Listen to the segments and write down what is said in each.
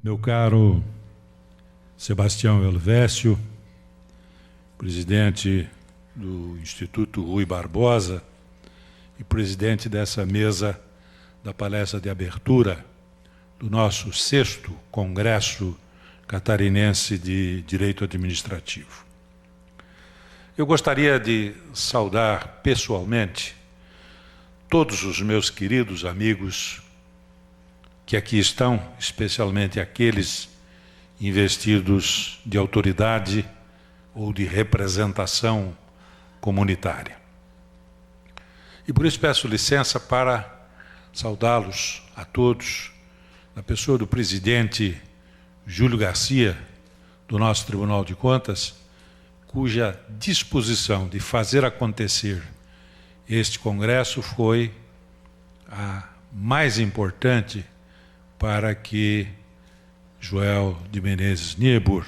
Meu caro Sebastião Elvésio, presidente do Instituto Rui Barbosa e presidente dessa mesa da palestra de abertura do nosso 6º Congresso Catarinense de Direito Administrativo. Eu gostaria de saudar pessoalmente todos os meus queridos amigos que aqui estão, especialmente aqueles investidos de autoridade ou de representação comunitária. E por isso peço licença para saudá-los a todos, na pessoa do presidente Júlio Garcia, do nosso Tribunal de Contas, cuja disposição de fazer acontecer este congresso foi a mais importante para que Joel de Menezes Niebuhr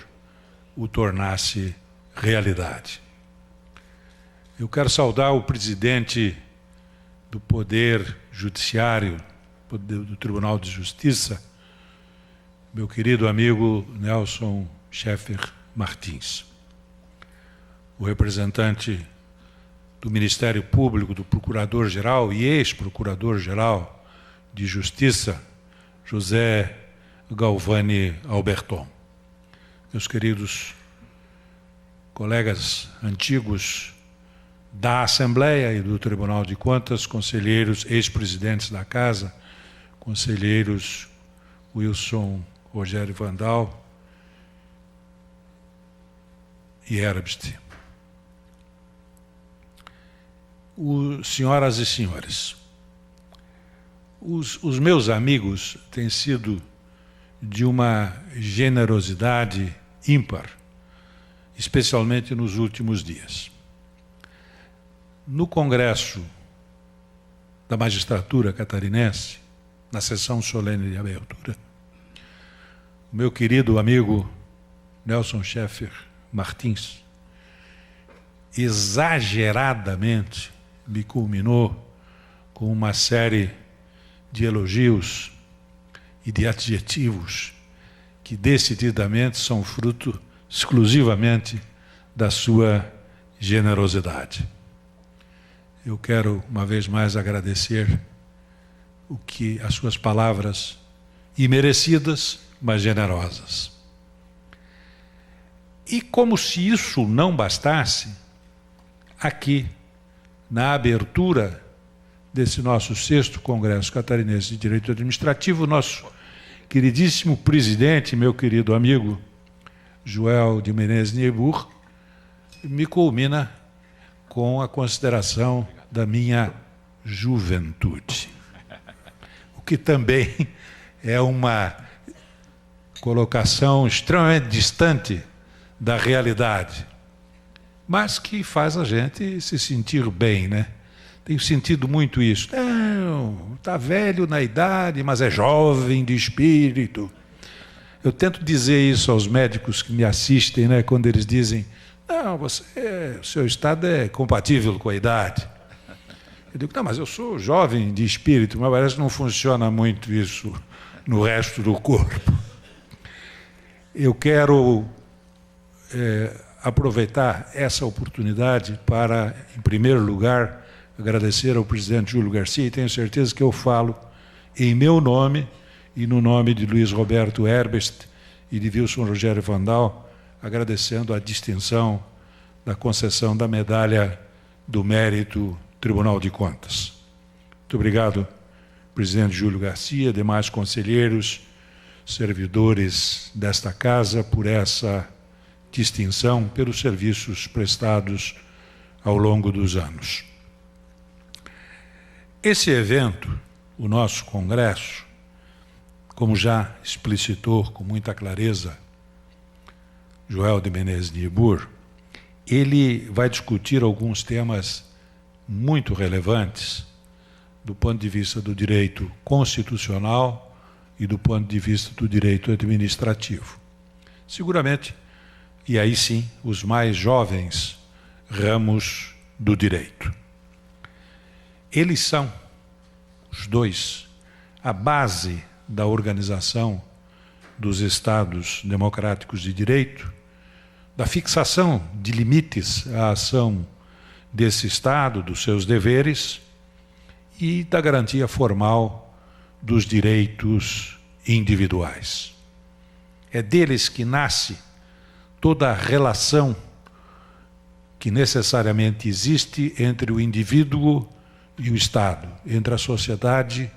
o tornasse realidade. Eu quero saudar o presidente do Poder Judiciário, do Tribunal de Justiça, meu querido amigo Nelson Schaeffer Martins, o representante do Ministério Público, do Procurador-Geral e ex-Procurador-Geral de Justiça, José Galvani Alberton. Meus queridos colegas antigos da Assembleia e do Tribunal de Contas, conselheiros, ex-presidentes da Casa, conselheiros Wilson Rogério Vandal e Herbst. Senhoras e senhores, os meus amigos têm sido de uma generosidade ímpar, especialmente nos últimos dias. No Congresso da Magistratura Catarinense, na sessão solene de abertura, o meu querido amigo Nelson Schaeffer Martins, exageradamente, me culminou com uma série de elogios e de adjetivos que decididamente são fruto exclusivamente da sua generosidade. Eu quero uma vez mais agradecer as suas palavras imerecidas, mas generosas. E como se isso não bastasse, aqui na abertura desse nosso 6º Congresso Catarinense de Direito Administrativo, nosso queridíssimo presidente, meu querido amigo Joel de Menezes Niebuhr, me culmina com a consideração da minha juventude, o que também é uma colocação extremamente distante da realidade, mas que faz a gente se sentir bem, né? Tenho sentido muito isso. Não, está velho na idade, mas é jovem de espírito. Eu tento dizer isso aos médicos que me assistem, né, quando eles dizem, não, o seu estado é compatível com a idade. Eu digo, não, mas eu sou jovem de espírito, mas parece que não funciona muito isso no resto do corpo. Eu quero aproveitar essa oportunidade para, em primeiro lugar, agradecer ao presidente Júlio Garcia, e tenho certeza que eu falo em meu nome e no nome de Luiz Roberto Herbst e de Wilson Rogério Vandal, agradecendo a distinção da concessão da medalha do Mérito Tribunal de Contas. Muito obrigado, presidente Júlio Garcia, demais conselheiros, servidores desta casa, por essa distinção, pelos serviços prestados ao longo dos anos. Esse evento, o nosso congresso, como já explicitou com muita clareza Joel de Menezes Niebuhr, ele vai discutir alguns temas muito relevantes do ponto de vista do direito constitucional e do ponto de vista do direito administrativo. Seguramente, e aí sim, os mais jovens ramos do direito. Eles são, os dois, a base da organização dos Estados democráticos de direito, da fixação de limites à ação desse Estado, dos seus deveres e da garantia formal dos direitos individuais. É deles que nasce toda a relação que necessariamente existe entre o indivíduo e o Estado, entre a sociedade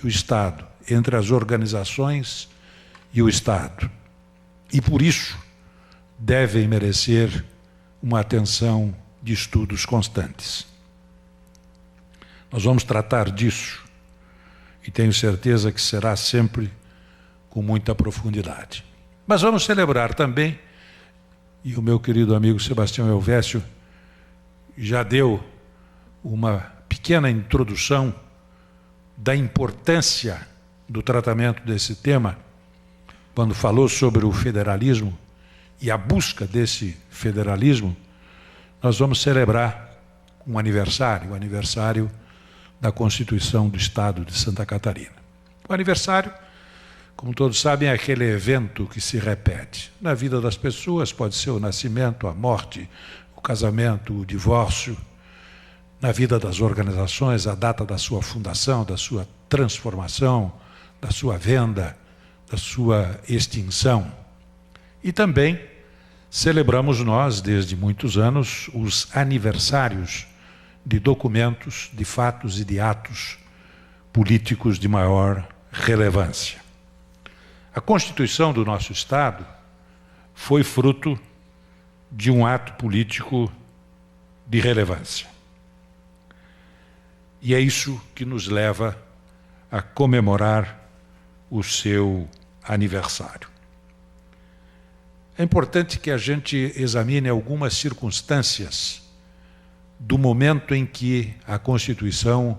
e o Estado, entre as organizações e o Estado. E por isso devem merecer uma atenção de estudos constantes. Nós vamos tratar disso e tenho certeza que será sempre com muita profundidade. Mas vamos celebrar também, e o meu querido amigo Sebastião Elvésio já deu uma pequena introdução da importância do tratamento desse tema, quando falou sobre o federalismo e a busca desse federalismo. Nós vamos celebrar o aniversário da Constituição do Estado de Santa Catarina. O aniversário, como todos sabem, é aquele evento que se repete na vida das pessoas, pode ser o nascimento, a morte, o casamento, o divórcio, na vida das organizações, a data da sua fundação, da sua transformação, da sua venda, da sua extinção. E também celebramos nós, desde muitos anos, os aniversários de documentos, de fatos e de atos políticos de maior relevância. A Constituição do nosso Estado foi fruto de um ato político de relevância. E é isso que nos leva a comemorar o seu aniversário. É importante que a gente examine algumas circunstâncias do momento em que a Constituição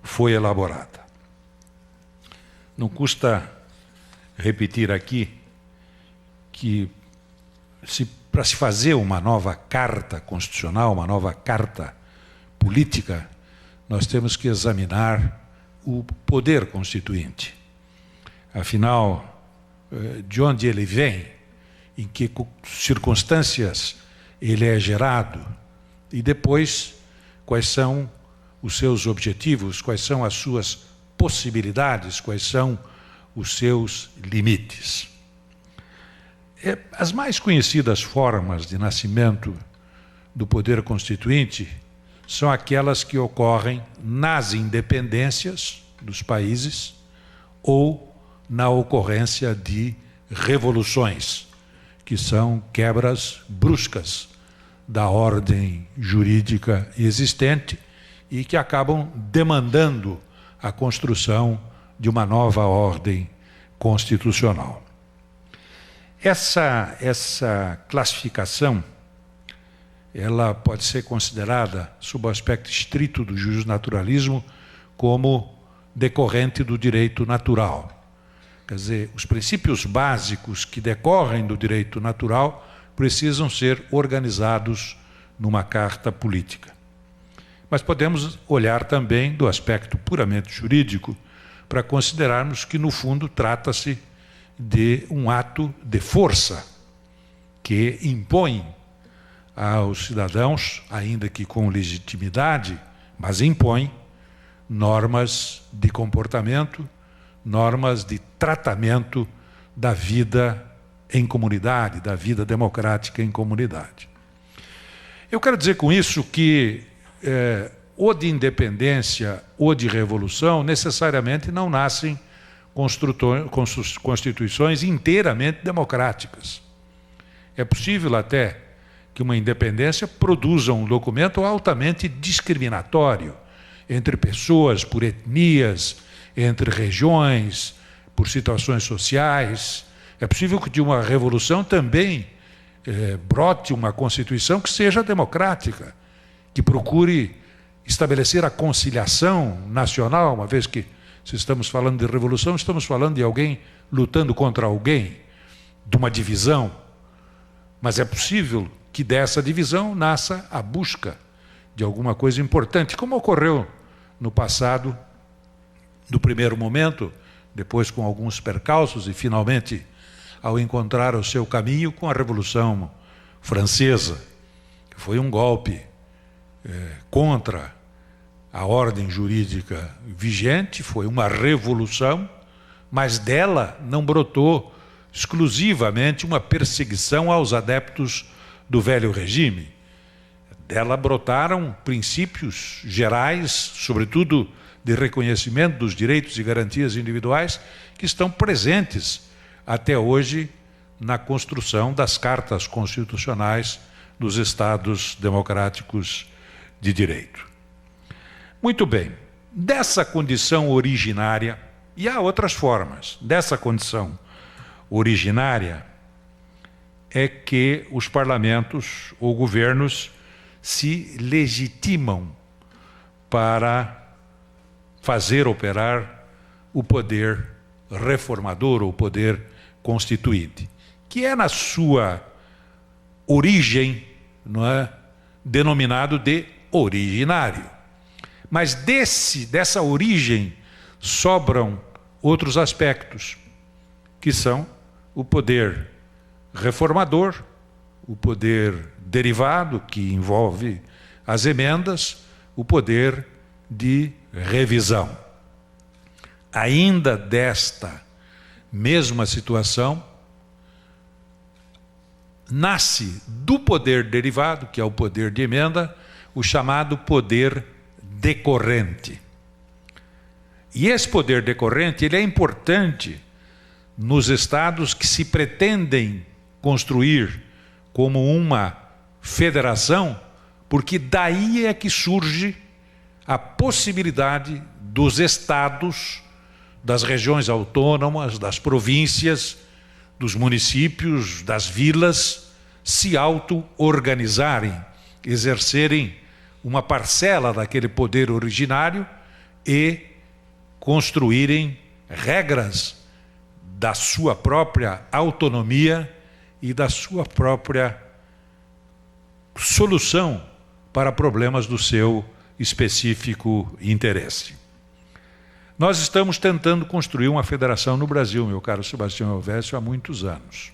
foi elaborada. Não custa repetir aqui que para se fazer uma nova carta constitucional, uma nova carta política, nós temos que examinar o poder constituinte. Afinal, de onde ele vem, em que circunstâncias ele é gerado, e depois quais são os seus objetivos, quais são as suas possibilidades, quais são os seus limites. As mais conhecidas formas de nascimento do poder constituinte são aquelas que ocorrem nas independências dos países ou na ocorrência de revoluções, que são quebras bruscas da ordem jurídica existente e que acabam demandando a construção de uma nova ordem constitucional. Essa classificação, ela pode ser considerada, sob o aspecto estrito do justnaturalismo, como decorrente do direito natural. Quer dizer, os princípios básicos que decorrem do direito natural precisam ser organizados numa carta política. Mas podemos olhar também do aspecto puramente jurídico para considerarmos que, no fundo, trata-se de um ato de força que impõe aos cidadãos, ainda que com legitimidade, mas impõe normas de comportamento, normas de tratamento da vida em comunidade, da vida democrática em comunidade. Eu quero dizer com isso que ou de independência ou de revolução necessariamente não nascem constituições inteiramente democráticas. É possível até que uma independência produza um documento altamente discriminatório entre pessoas, por etnias, entre regiões, por situações sociais. É possível que de uma revolução também brote uma Constituição que seja democrática, que procure estabelecer a conciliação nacional, uma vez que, se estamos falando de revolução, estamos falando de alguém lutando contra alguém, de uma divisão. Mas é possível que dessa divisão nasça a busca de alguma coisa importante, como ocorreu no passado, no primeiro momento, depois com alguns percalços e finalmente ao encontrar o seu caminho com a Revolução Francesa, que foi um golpe contra a ordem jurídica vigente, foi uma revolução, mas dela não brotou exclusivamente uma perseguição aos adeptos do velho regime. Dela brotaram princípios gerais, sobretudo de reconhecimento dos direitos e garantias individuais, que estão presentes até hoje na construção das cartas constitucionais dos Estados democráticos de direito. Muito bem, dessa condição originária, e há outras formas, dessa condição originária é que os parlamentos ou governos se legitimam para fazer operar o poder reformador ou poder constituinte, que é na sua origem, não é, denominado de originário. Mas dessa origem sobram outros aspectos, que são o poder reformador, o poder derivado, que envolve as emendas, o poder de revisão. Ainda desta mesma situação, nasce do poder derivado, que é o poder de emenda, o chamado poder decorrente. E esse poder decorrente, ele é importante nos estados que se pretendem construir como uma federação, porque daí é que surge a possibilidade dos estados, das regiões autônomas, das províncias, dos municípios, das vilas, se auto-organizarem, exercerem uma parcela daquele poder originário e construírem regras da sua própria autonomia e da sua própria solução para problemas do seu específico interesse. Nós estamos tentando construir uma federação no Brasil, meu caro Sebastião Elvésio, há muitos anos.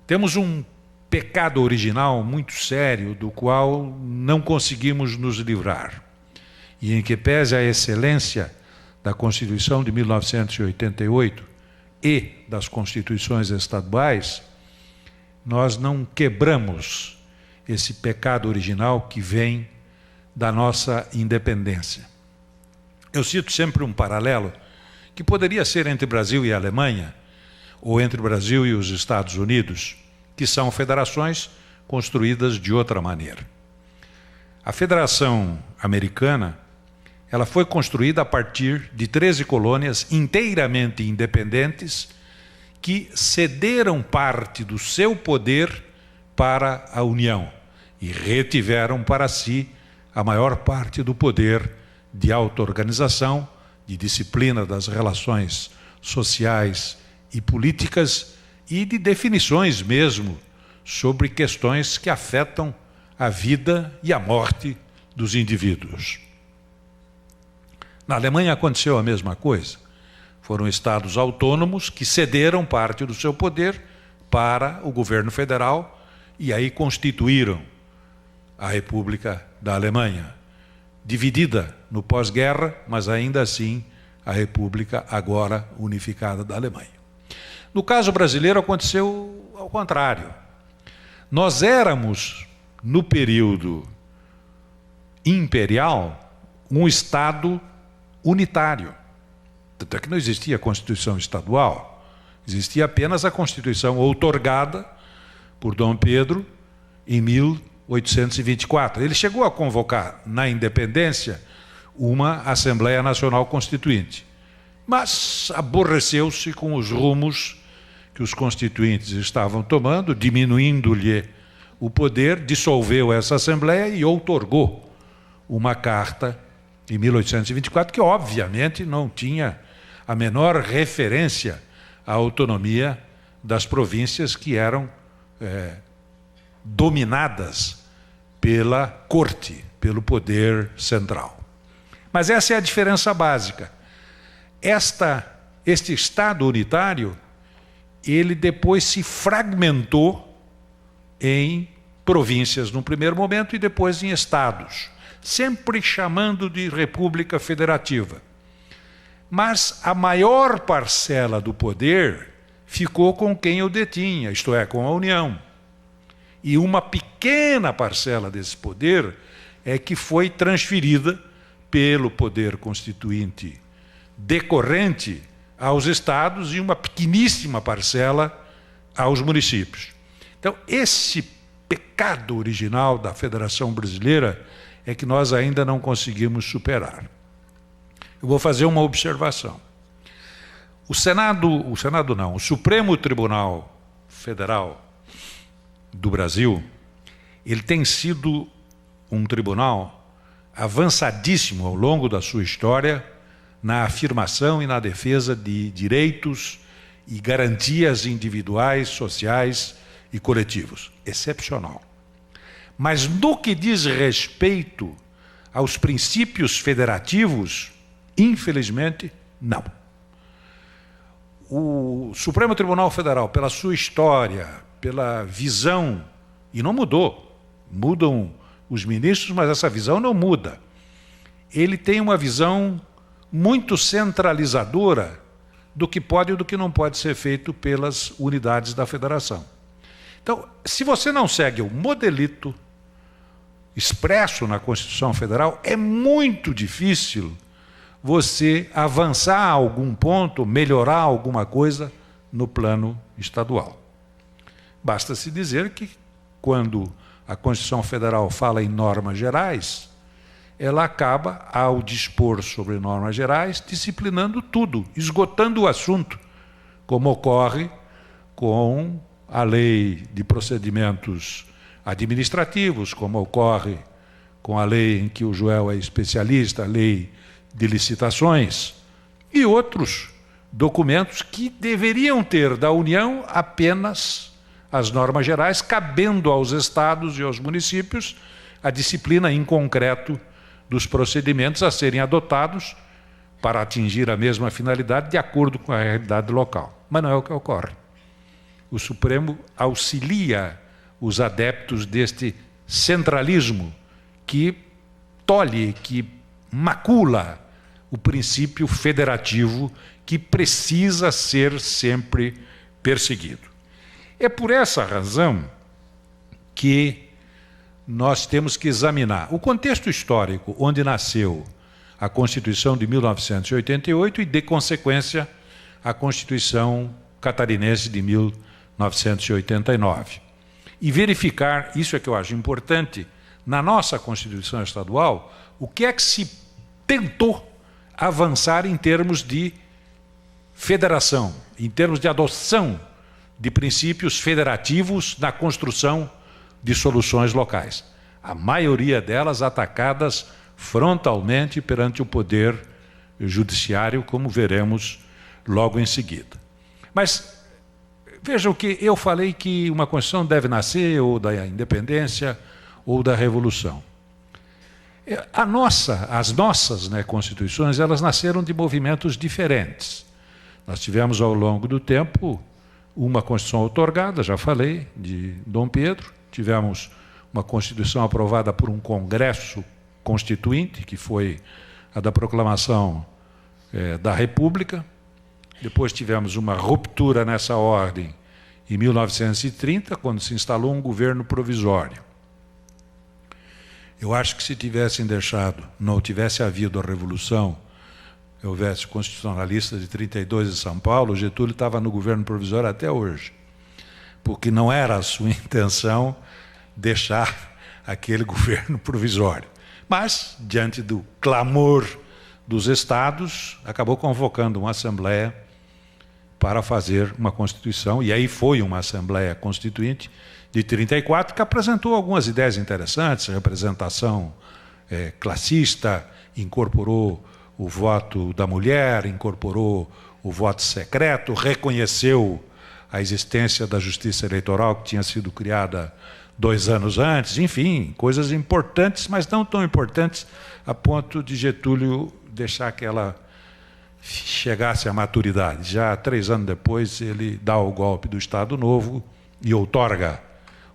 Temos um pecado original muito sério, do qual não conseguimos nos livrar, e em que pese a excelência da Constituição de 1988 e das constituições estaduais, nós não quebramos esse pecado original que vem da nossa independência. Eu cito sempre um paralelo que poderia ser entre Brasil e Alemanha, ou entre o Brasil e os Estados Unidos, que são federações construídas de outra maneira. A Federação Americana, ela foi construída a partir de 13 colônias inteiramente independentes que cederam parte do seu poder para a União e retiveram para si a maior parte do poder de auto-organização, de disciplina das relações sociais e políticas e de definições mesmo sobre questões que afetam a vida e a morte dos indivíduos. Na Alemanha aconteceu a mesma coisa. Foram estados autônomos que cederam parte do seu poder para o governo federal e aí constituíram a República da Alemanha, dividida no pós-guerra, mas ainda assim a República agora unificada da Alemanha. No caso brasileiro aconteceu ao contrário. Nós éramos, no período imperial, um Estado unitário. Tanto é que não existia Constituição estadual, existia apenas a Constituição outorgada por Dom Pedro em 1824. Ele chegou a convocar, na independência, uma Assembleia Nacional Constituinte, mas aborreceu-se com os rumos que os constituintes estavam tomando, diminuindo-lhe o poder, dissolveu essa Assembleia e outorgou uma carta em 1824, que obviamente não tinha a menor referência à autonomia das províncias que eram dominadas pela corte, pelo poder central. Mas essa é a diferença básica. Este Estado unitário, ele depois se fragmentou em províncias num primeiro momento e depois em estados, sempre chamando de República Federativa. Mas a maior parcela do poder ficou com quem o detinha, isto é, com a União. E uma pequena parcela desse poder é que foi transferida pelo poder constituinte decorrente aos estados e uma pequeníssima parcela aos municípios. Então, esse pecado original da Federação Brasileira é que nós ainda não conseguimos superar. Eu vou fazer uma observação. O Supremo Tribunal Federal do Brasil, ele tem sido um tribunal avançadíssimo ao longo da sua história na afirmação e na defesa de direitos e garantias individuais, sociais e coletivos. Excepcional. Mas no que diz respeito aos princípios federativos, infelizmente, não. O Supremo Tribunal Federal, pela sua história, pela visão, e não mudou, mudam os ministros, mas essa visão não muda. Ele tem uma visão muito centralizadora do que pode e do que não pode ser feito pelas unidades da federação. Então, se você não segue o modelito expresso na Constituição Federal, é muito difícil você avançar a algum ponto, melhorar alguma coisa no plano estadual. Basta-se dizer que, quando a Constituição Federal fala em normas gerais, ela acaba, ao dispor sobre normas gerais, disciplinando tudo, esgotando o assunto, como ocorre com a lei de procedimentos administrativos, como ocorre com a lei em que o Joel é especialista, a lei de licitações, e outros documentos que deveriam ter da União apenas as normas gerais, cabendo aos estados e aos municípios a disciplina em concreto dos procedimentos a serem adotados para atingir a mesma finalidade de acordo com a realidade local. Mas não é o que ocorre. O Supremo auxilia os adeptos deste centralismo que tolhe, que macula o princípio federativo que precisa ser sempre perseguido. É por essa razão que nós temos que examinar o contexto histórico onde nasceu a Constituição de 1988 e, de consequência, a Constituição Catarinense de 1989. E verificar, isso é que eu acho importante, na nossa Constituição Estadual, o que é que se tentou avançar em termos de federação, em termos de adoção de princípios federativos na construção de soluções locais. A maioria delas atacadas frontalmente perante o poder judiciário, como veremos logo em seguida. Mas vejam que eu falei que uma Constituição deve nascer ou da independência ou da Revolução. As nossas constituições, elas nasceram de movimentos diferentes. Nós tivemos ao longo do tempo uma Constituição outorgada, já falei, de Dom Pedro. Tivemos uma Constituição aprovada por um Congresso Constituinte, que foi a da proclamação da República. Depois tivemos uma ruptura nessa ordem em 1930, quando se instalou um governo provisório. Eu acho que se tivessem deixado, não tivesse havido a Revolução, houvesse constitucionalista de 32 em São Paulo, Getúlio estava no governo provisório até hoje, porque não era a sua intenção deixar aquele governo provisório. Mas, diante do clamor dos estados, acabou convocando uma Assembleia para fazer uma Constituição, e aí foi uma Assembleia Constituinte de 34, que apresentou algumas ideias interessantes, representação classista, incorporou o voto da mulher, incorporou o voto secreto, reconheceu a existência da justiça eleitoral que tinha sido criada 2 anos antes, enfim, coisas importantes, mas não tão importantes a ponto de Getúlio deixar aquela chegasse à maturidade. Já 3 anos depois, ele dá o golpe do Estado Novo e outorga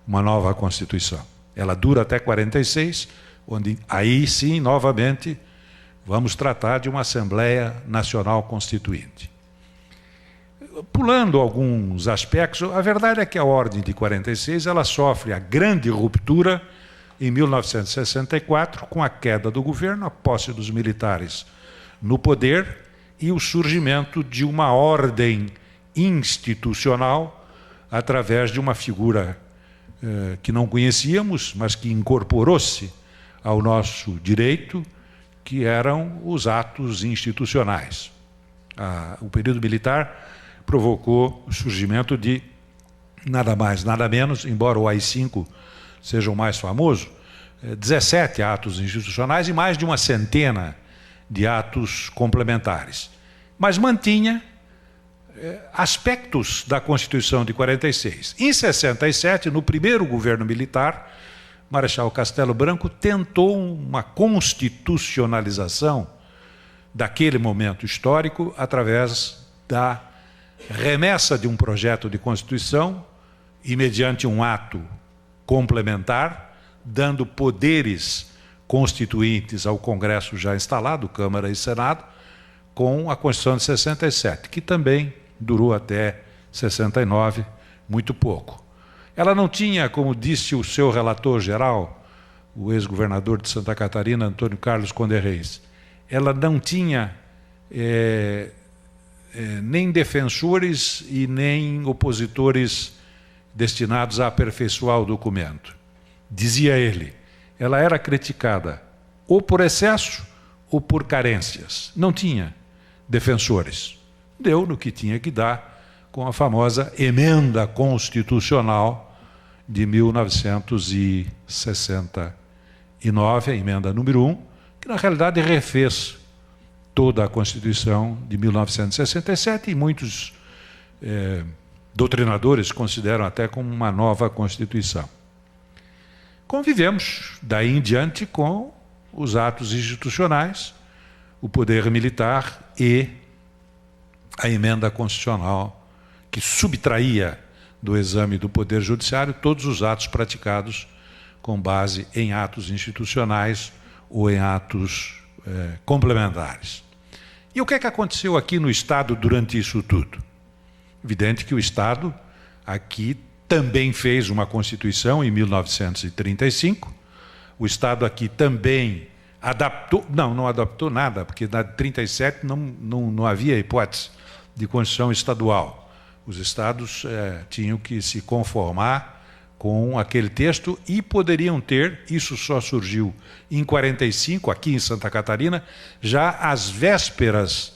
uma nova Constituição. Ela dura até 46, onde aí sim, novamente, vamos tratar de uma Assembleia Nacional Constituinte. Pulando alguns aspectos, a verdade é que a Ordem de 46 ela sofre a grande ruptura em 1964, com a queda do governo, a posse dos militares no poder e o surgimento de uma ordem institucional através de uma figura que não conhecíamos, mas que incorporou-se ao nosso direito, que eram os atos institucionais. O período militar provocou o surgimento de nada mais, nada menos, embora o AI-5 seja o mais famoso, 17 atos institucionais e mais de uma centena de atos complementares. Mas mantinha aspectos da Constituição de 46. Em 67, no primeiro governo militar, Marechal Castelo Branco tentou uma constitucionalização daquele momento histórico através da remessa de um projeto de Constituição e mediante um ato complementar, dando poderes constituintes ao Congresso já instalado, Câmara e Senado, com a Constituição de 67, que também durou até 69, muito pouco. Ela não tinha, como disse o seu relator geral, o ex-governador de Santa Catarina, Antônio Carlos Conde Reis, ela não tinha nem defensores e nem opositores destinados a aperfeiçoar o documento. Dizia ele, ela era criticada ou por excesso ou por carências. Não tinha defensores. Deu no que tinha que dar com a famosa emenda constitucional de 1969, a emenda número 1, que na realidade refez toda a Constituição de 1967 e muitos doutrinadores consideram até como uma nova Constituição. Convivemos daí em diante com os atos institucionais, o poder militar e a emenda constitucional que subtraía do exame do Poder Judiciário todos os atos praticados com base em atos institucionais ou em atos complementares. E o que é que aconteceu aqui no Estado durante isso tudo? Evidente que o Estado aqui também fez uma Constituição em 1935, o Estado aqui também adaptou, não adaptou nada, porque na 37 não havia hipótese de Constituição estadual. Os estados tinham que se conformar com aquele texto e poderiam ter, isso só surgiu em 45, aqui em Santa Catarina, já às vésperas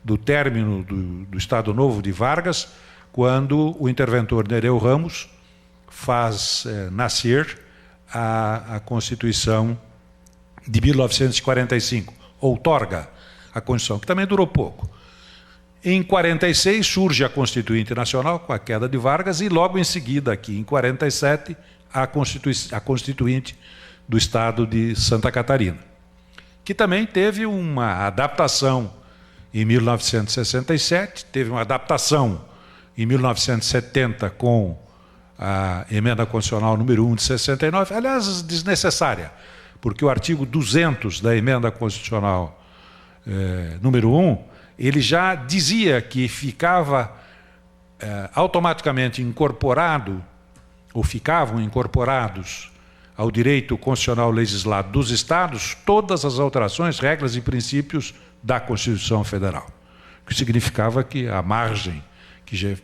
do término do Estado Novo de Vargas, quando o interventor Nereu Ramos faz nascer a Constituição de 1945, outorga a Constituição, que também durou pouco. Em 46 surge a Constituinte Nacional, com a queda de Vargas, e logo em seguida, aqui em 47, a Constituinte do Estado de Santa Catarina, que também teve uma adaptação em 1967, teve uma adaptação em 1970 com a emenda constitucional número 1 de 69, aliás, desnecessária, porque o artigo 200 da emenda constitucional número 1, ele já dizia que ficava automaticamente incorporado, ou ficavam incorporados ao direito constitucional legislado dos Estados todas as alterações, regras e princípios da Constituição Federal. O que significava que a margem, que já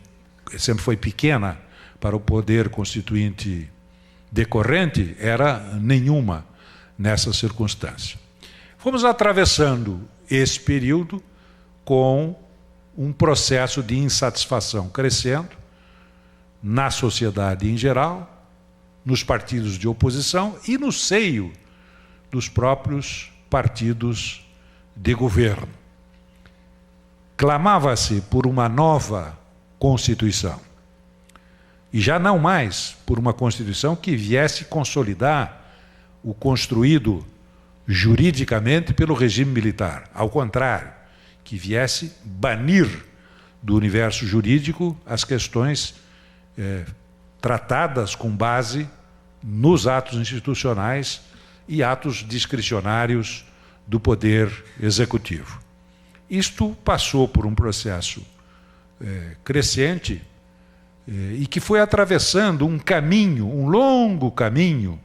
sempre foi pequena para o poder constituinte decorrente, era nenhuma nessa circunstância. Fomos atravessando esse período com um processo de insatisfação crescendo na sociedade em geral, nos partidos de oposição e no seio dos próprios partidos de governo. Clamava-se por uma nova Constituição, e já não mais por uma Constituição que viesse consolidar o construído juridicamente pelo regime militar. Ao contrário, que viesse banir do universo jurídico as questões tratadas com base nos atos institucionais e atos discricionários do Poder Executivo. Isto passou por um processo crescente e que foi atravessando um caminho, um longo caminho,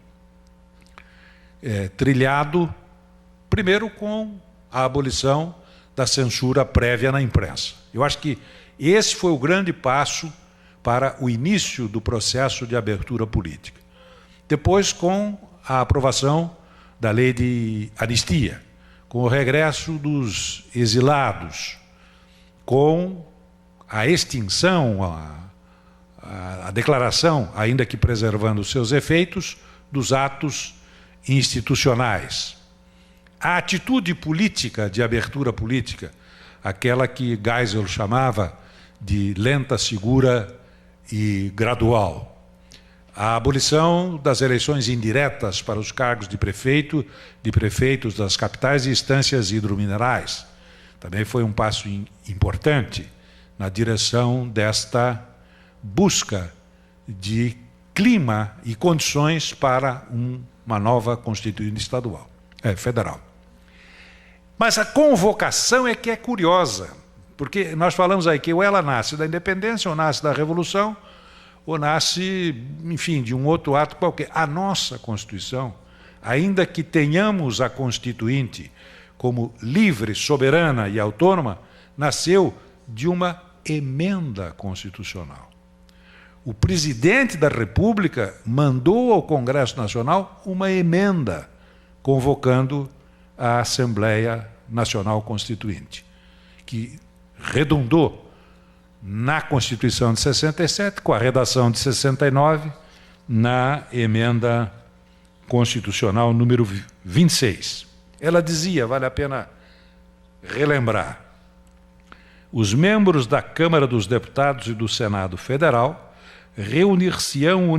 trilhado primeiro com a abolição da censura prévia na imprensa. Eu acho que esse foi o grande passo para o início do processo de abertura política. Depois, com a aprovação da lei de anistia, com o regresso dos exilados, com a extinção, a declaração, ainda que preservando os seus efeitos, dos atos institucionais. A atitude política de abertura política, aquela que Geisel chamava de lenta, segura e gradual. A abolição das eleições indiretas para os cargos de prefeitos das capitais e instâncias hidrominerais. Também foi um passo importante na direção desta busca de clima e condições para uma nova Constituinte federal. Mas a convocação é que é curiosa, porque nós falamos aí que ou ela nasce da independência, ou nasce da Revolução, ou nasce, enfim, de um outro ato qualquer. A nossa Constituição, ainda que tenhamos a Constituinte como livre, soberana e autônoma, nasceu de uma emenda constitucional. O presidente da República mandou ao Congresso Nacional uma emenda convocando a Assembleia Nacional Constituinte, que redundou na Constituição de 67, com a redação de 69, na emenda constitucional número 26. Ela dizia, vale a pena relembrar, os membros da Câmara dos Deputados e do Senado Federal reunir-se-ão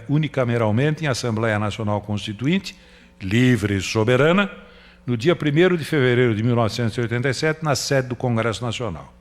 unicameralmente em Assembleia Nacional Constituinte, livre e soberana, no dia 1º de fevereiro de 1987, na sede do Congresso Nacional.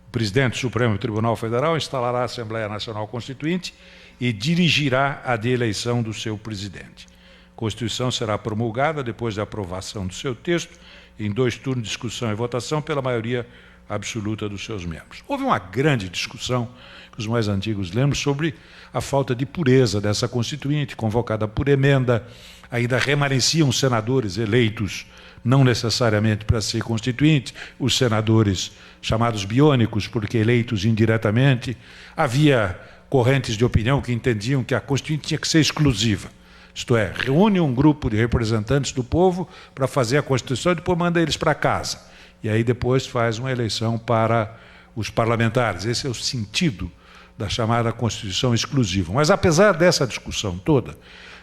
O presidente do Supremo Tribunal Federal instalará a Assembleia Nacional Constituinte e dirigirá a de eleição do seu presidente. A Constituição será promulgada depois da aprovação do seu texto, em 2 turnos de discussão e votação, pela maioria absoluta dos seus membros. Houve uma grande discussão, que os mais antigos lembram, sobre a falta de pureza dessa Constituinte, convocada por emenda. Ainda remanesciam senadores eleitos, não necessariamente para ser constituinte, os senadores chamados biônicos, porque eleitos indiretamente. Havia correntes de opinião que entendiam que a Constituinte tinha que ser exclusiva. Isto é, reúne um grupo de representantes do povo para fazer a Constituição e depois manda eles para casa. E aí depois faz uma eleição para os parlamentares. Esse é o sentido da chamada Constituição exclusiva. Mas apesar dessa discussão toda,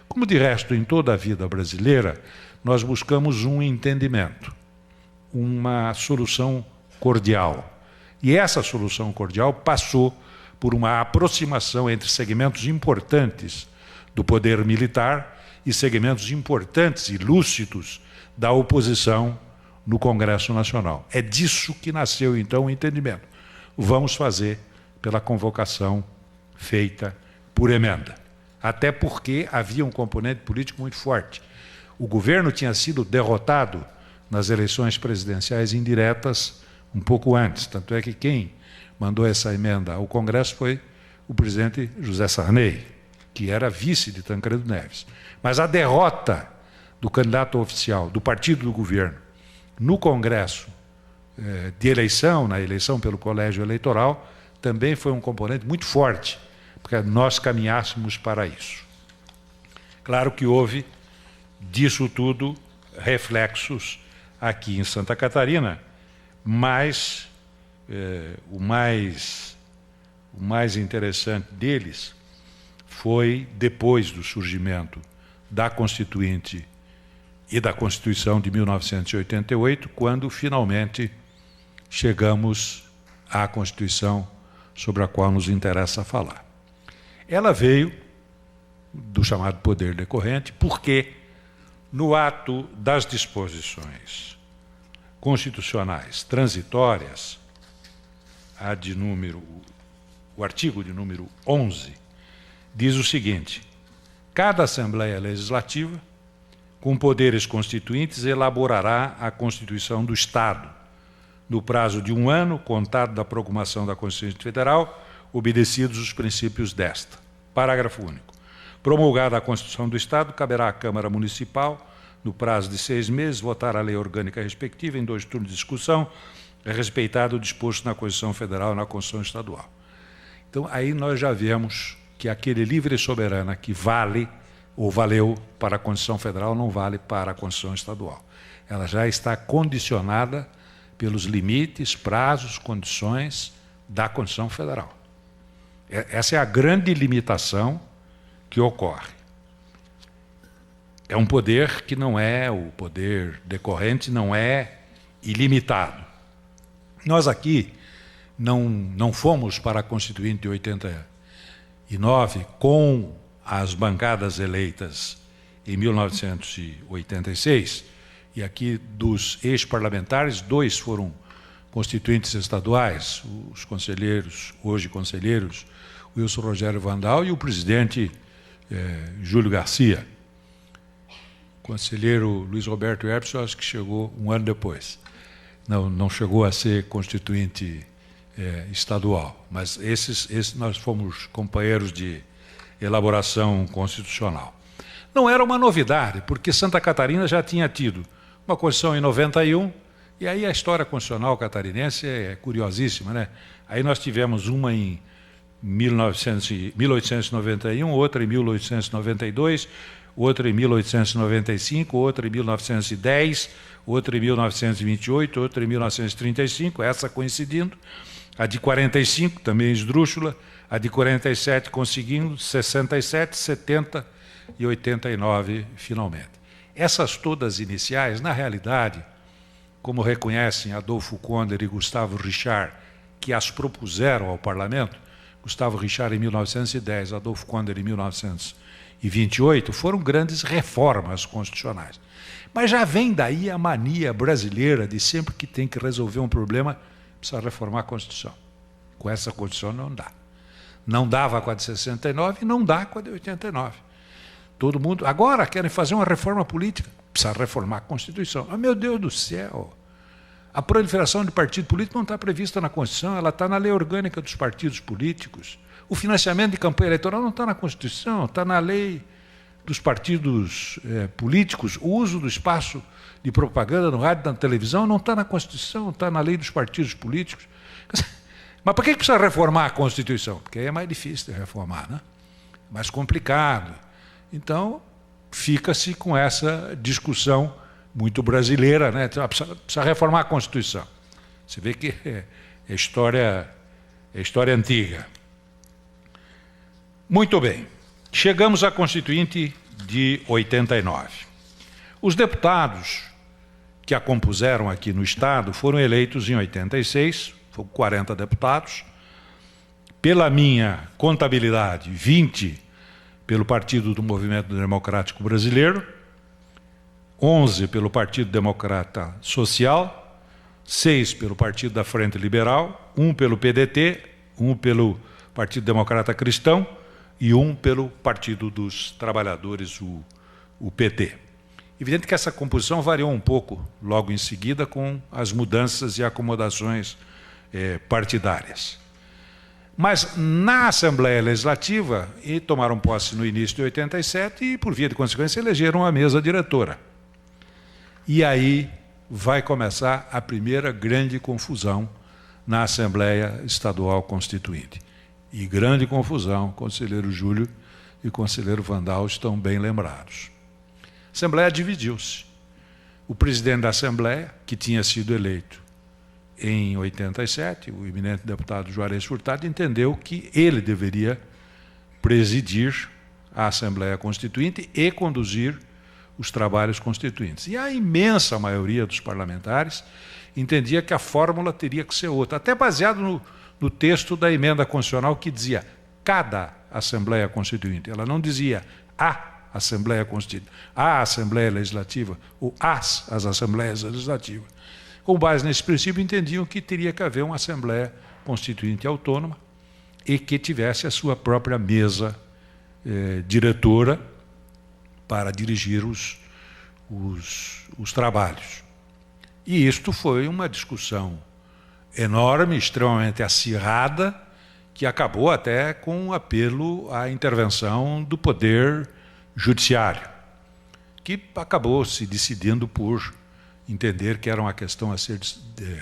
como de resto em toda a vida brasileira, nós buscamos um entendimento, uma solução cordial. E essa solução cordial passou por uma aproximação entre segmentos importantes do poder militar e segmentos importantes e lúcidos da oposição no Congresso Nacional. É disso que nasceu, então, o entendimento. Vamos fazer pela convocação feita por emenda. Até porque havia um componente político muito forte. O governo tinha sido derrotado nas eleições presidenciais indiretas um pouco antes. Tanto é que quem mandou essa emenda ao Congresso foi o presidente José Sarney, que era vice de Tancredo Neves. Mas a derrota do candidato oficial, do partido do governo, no Congresso de eleição, na eleição pelo colégio eleitoral, também foi um componente muito forte, porque nós caminhássemos para isso. Claro que houve, disso tudo, reflexos aqui em Santa Catarina, mas o mais interessante deles foi depois do surgimento da Constituinte e da Constituição de 1988, quando finalmente chegamos à Constituição sobre a qual nos interessa falar. Ela veio do chamado poder decorrente, porque no ato das disposições constitucionais transitórias, o artigo de número 11, diz o seguinte: cada Assembleia Legislativa, com poderes constituintes, elaborará a Constituição do Estado, no prazo de 1 ano, contado da proclamação da Constituição Federal, obedecidos os princípios desta. Parágrafo único. Promulgada a Constituição do Estado, caberá à Câmara Municipal, no prazo de 6 meses, votar a lei orgânica respectiva em 2 turnos de discussão, respeitado o disposto na Constituição Federal e na Constituição Estadual. Então, aí nós já vemos que aquele livre e soberana que vale ou valeu para a Constituição Federal não vale para a Constituição Estadual. Ela já está condicionada pelos limites, prazos, condições da Constituição Federal. Essa é a grande limitação que ocorre. É um poder que não é, o poder decorrente não é ilimitado. Nós aqui não fomos para a Constituinte de 89 com as bancadas eleitas em 1986, e aqui dos ex-parlamentares, 2 foram constituintes estaduais, os conselheiros, hoje conselheiros, Wilson Rogério Vandal e o presidente Júlio Garcia. O conselheiro Luiz Roberto Herbst, acho que chegou 1 ano depois. Não chegou a ser constituinte estadual, mas esses nós fomos companheiros de elaboração constitucional. Não era uma novidade, porque Santa Catarina já tinha tido uma Constituição em 91, e aí a história constitucional catarinense é curiosíssima, né? Aí nós tivemos uma em 1891, outra em 1892, outra em 1895, outra em 1910, outra em 1928, outra em 1935, essa coincidindo, a de 45, também esdrúxula, a de 47 conseguindo, 67, 70 e 89 finalmente. Essas todas iniciais, na realidade, como reconhecem Adolfo Konder e Gustavo Richard, que as propuseram ao Parlamento, Gustavo Richard em 1910, Adolfo Konder em 1928, foram grandes reformas constitucionais. Mas já vem daí a mania brasileira de sempre que tem que resolver um problema, precisa reformar a Constituição. Com essa Constituição não dá. Não dava com a de 69 e não dá com a de 89. Todo mundo, agora querem fazer uma reforma política, precisa reformar a Constituição. Ah, meu Deus do céu! A proliferação de partido político não está prevista na Constituição, ela está na lei orgânica dos partidos políticos. O financiamento de campanha eleitoral não está na Constituição, está na lei dos partidos políticos. O uso do espaço de propaganda no rádio e na televisão não está na Constituição, está na lei dos partidos políticos. Mas por que precisa reformar a Constituição? Porque aí é mais difícil de reformar, né? Mais complicado. Então, fica-se com essa discussão muito brasileira, né? Precisa reformar a Constituição. Você vê que é história antiga. Muito bem. Chegamos à Constituinte de 89. Os deputados que a compuseram aqui no Estado foram eleitos em 86, foram 40 deputados. Pela minha contabilidade, 20 pelo Partido do Movimento Democrático Brasileiro, 11 pelo Partido Democrata Social, 6 pelo Partido da Frente Liberal, 1 pelo PDT, 1 pelo Partido Democrata Cristão e 1 pelo Partido dos Trabalhadores, o PT. Evidente que essa composição variou um pouco logo em seguida com as mudanças e acomodações partidárias. Mas na Assembleia Legislativa, e tomaram posse no início de 87 e, por via de consequência, elegeram a mesa diretora. E aí vai começar a primeira grande confusão na Assembleia Estadual Constituinte. E grande confusão, conselheiro Júlio e conselheiro Vandal estão bem lembrados. A Assembleia dividiu-se. O presidente da Assembleia, que tinha sido eleito em 87, o eminente deputado Juarez Furtado, entendeu que ele deveria presidir a Assembleia Constituinte e conduzir os trabalhos constituintes. E a imensa maioria dos parlamentares entendia que a fórmula teria que ser outra, até baseado no texto da emenda constitucional que dizia cada Assembleia Constituinte. Ela não dizia a Assembleia Constituinte, a Assembleia Legislativa ou as Assembleias Legislativas. Com base nesse princípio, entendiam que teria que haver uma Assembleia Constituinte autônoma e que tivesse a sua própria mesa diretora para dirigir os trabalhos. E isto foi uma discussão enorme, extremamente acirrada, que acabou até com um apelo à intervenção do Poder Judiciário, que acabou se decidindo por entender que era uma questão a ser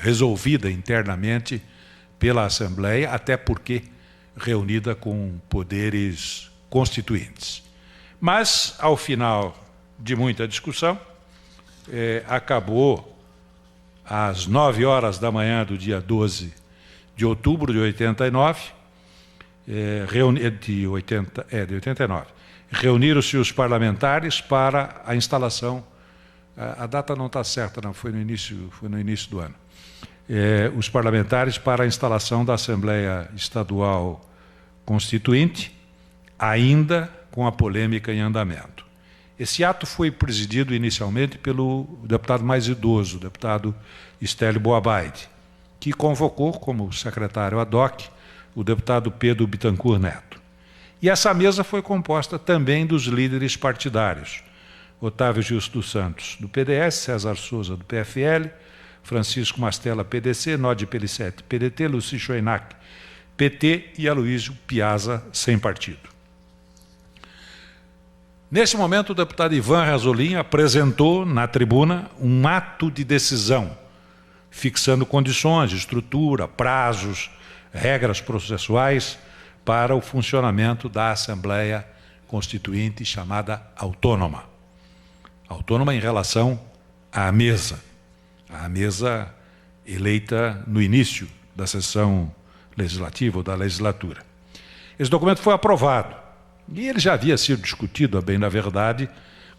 resolvida internamente pela Assembleia, até porque reunida com poderes constituintes. Mas, ao final de muita discussão, acabou às 9 horas da manhã do dia 12 de outubro de 89, de 89, reuniram-se os parlamentares para a instalação, a data não está certa, não, foi no início do ano, os parlamentares para a instalação da Assembleia Estadual Constituinte, ainda com a polêmica em andamento. Esse ato foi presidido inicialmente pelo deputado mais idoso, o deputado Estélio Boabaide, que convocou como secretário ad hoc o deputado Pedro Bittencourt Neto. E essa mesa foi composta também dos líderes partidários, Otávio Justo dos Santos, do PDS, César Souza, do PFL, Francisco Mastella, PDC, Nodi Pellicete, PDT, Luci Schoenack, PT e Aloysio Piazza, sem partido. Nesse momento, o deputado Ivan Rasolin apresentou na tribuna um ato de decisão, fixando condições, estrutura, prazos, regras processuais para o funcionamento da Assembleia Constituinte chamada autônoma. Autônoma em relação à mesa eleita no início da sessão legislativa ou da legislatura. Esse documento foi aprovado e ele já havia sido discutido, a bem da verdade,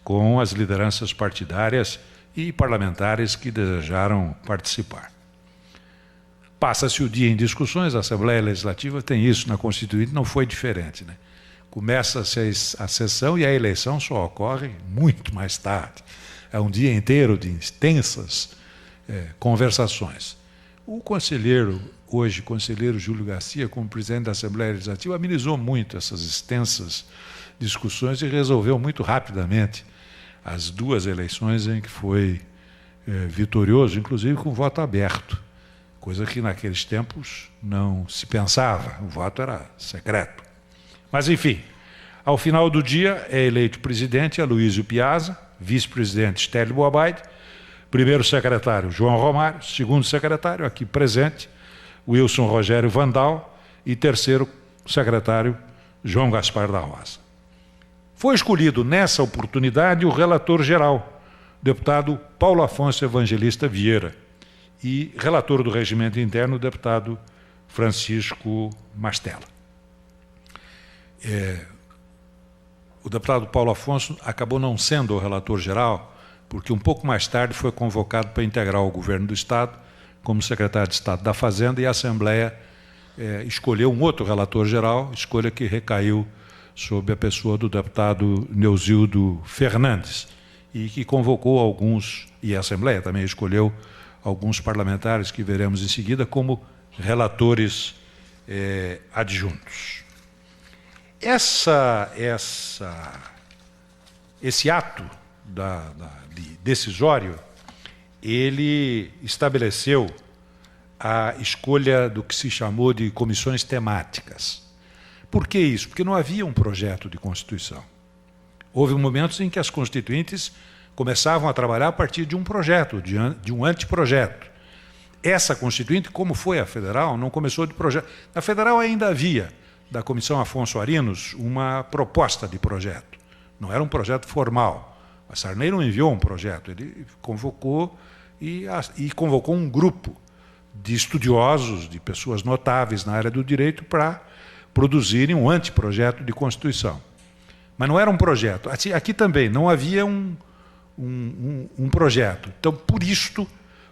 com as lideranças partidárias e parlamentares que desejaram participar. Passa-se o dia em discussões, a Assembleia Legislativa tem isso, na Constituinte não foi diferente, né? Começa-se a sessão e a eleição só ocorre muito mais tarde. É um dia inteiro de intensas conversações. O conselheiro, hoje conselheiro Júlio Garcia, como presidente da Assembleia Legislativa, amenizou muito essas extensas discussões e resolveu muito rapidamente as duas eleições em que foi vitorioso, inclusive com voto aberto, coisa que naqueles tempos não se pensava, o voto era secreto. Mas, enfim, ao final do dia é eleito presidente Aloysio Piazza, vice-presidente Estélio Boabaide, primeiro secretário João Romário, segundo secretário, aqui presente, Wilson Rogério Vandal, e terceiro secretário João Gaspar da Rosa. Foi escolhido nessa oportunidade o relator-geral, deputado Paulo Afonso Evangelista Vieira, e relator do regimento interno, o deputado Francisco Mastella. O deputado Paulo Afonso acabou não sendo o relator-geral, porque um pouco mais tarde foi convocado para integrar o governo do Estado como secretário de Estado da Fazenda, e a Assembleia escolheu um outro relator-geral, escolha que recaiu sob a pessoa do deputado Neusildo Fernandes, e que convocou alguns, e a Assembleia também escolheu alguns parlamentares que veremos em seguida como relatores adjuntos. Esse ato decisório, ele estabeleceu a escolha do que se chamou de comissões temáticas. Por que isso? Porque não havia um projeto de Constituição. Houve momentos em que as constituintes começavam a trabalhar a partir de um projeto, de um anteprojeto. Essa Constituinte, como foi a federal, não começou de projeto. Na federal ainda havia, da Comissão Afonso Arinos, uma proposta de projeto. Não era um projeto formal. A Sarney não enviou um projeto, ele convocou e convocou um grupo de estudiosos, de pessoas notáveis na área do direito para produzirem um anteprojeto de Constituição. Mas não era um projeto. Aqui também não havia um projeto. Então, por isto,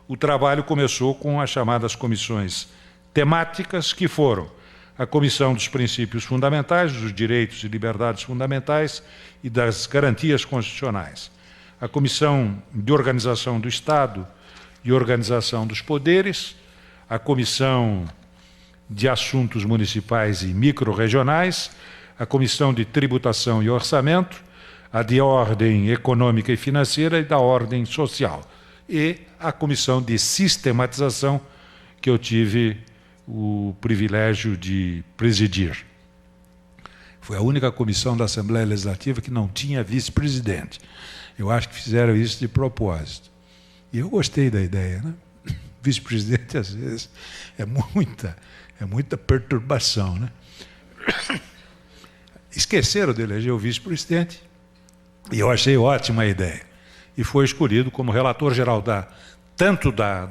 o trabalho começou com as chamadas comissões temáticas, que foram a Comissão dos Princípios Fundamentais, dos Direitos e Liberdades Fundamentais e das Garantias Constitucionais, a Comissão de Organização do Estado de Organização dos Poderes, a Comissão de Assuntos Municipais e Microrregionais, a Comissão de Tributação e Orçamento, a de Ordem Econômica e Financeira e da Ordem Social, e a Comissão de Sistematização, que eu tive o privilégio de presidir. Foi a única comissão da Assembleia Legislativa que não tinha vice-presidente. Eu acho que fizeram isso de propósito. E eu gostei da ideia, né? Vice-presidente, às vezes, é muita perturbação, né? Esqueceram de eleger o vice-presidente, e eu achei ótima a ideia. E foi escolhido como relator geral tanto da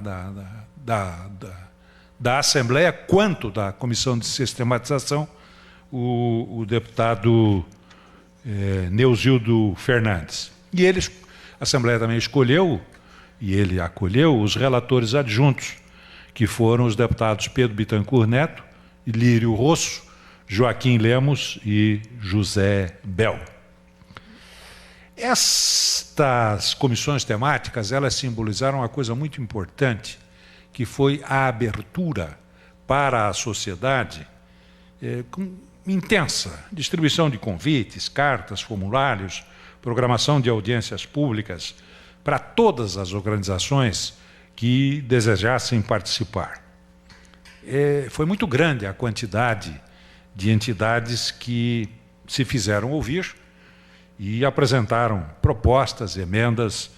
Assembleia quanto da Comissão de Sistematização, o deputado Neuzildo Fernandes. E a Assembleia também escolheu, e ele acolheu, os relatores adjuntos, que foram os deputados Pedro Bittencourt Neto, Lírio Rosso, Joaquim Lemos e José Bel. Estas comissões temáticas, elas simbolizaram uma coisa muito importante, que foi a abertura para a sociedade intensa, distribuição de convites, cartas, formulários, programação de audiências públicas para todas as organizações que desejassem participar. Foi muito grande a quantidade de entidades que se fizeram ouvir e apresentaram propostas, emendas,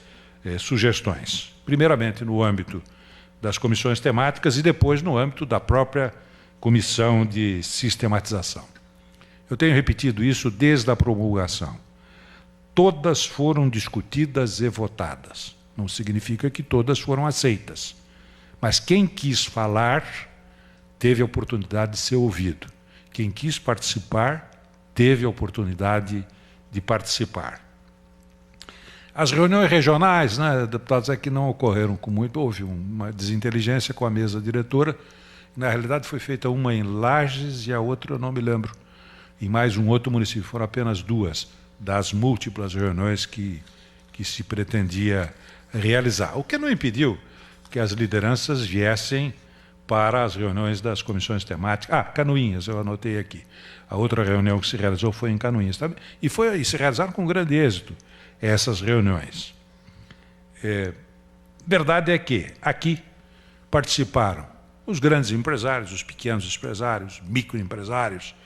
sugestões. Primeiramente no âmbito das comissões temáticas e depois no âmbito da própria Comissão de Sistematização. Eu tenho repetido isso desde a promulgação. Todas foram discutidas e votadas. Não significa que todas foram aceitas. Mas quem quis falar teve a oportunidade de ser ouvido. Quem quis participar teve a oportunidade de participar. As reuniões regionais, né, deputados, aqui não ocorreram com muito, houve uma desinteligência com a mesa diretora. Na realidade foi feita uma em Lages e a outra eu não me lembro. Em mais um outro município, foram apenas duas das múltiplas reuniões que se pretendia realizar. O que não impediu que as lideranças viessem para as reuniões das comissões temáticas. Canoinhas, eu anotei aqui. A outra reunião que se realizou foi em Canoinhas também. E se realizaram com grande êxito essas reuniões. Verdade é que aqui participaram os grandes empresários, os pequenos empresários, microempresários,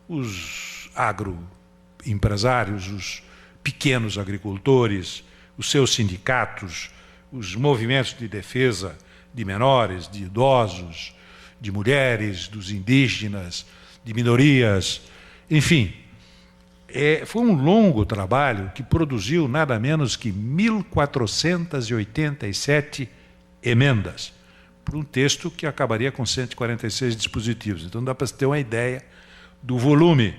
os agroempresários, os pequenos agricultores, os seus sindicatos, os movimentos de defesa de menores, de idosos, de mulheres, dos indígenas, de minorias, enfim. Foi um longo trabalho que produziu nada menos que 1.487 emendas para um texto que acabaria com 146 dispositivos. Então dá para se ter uma ideia do volume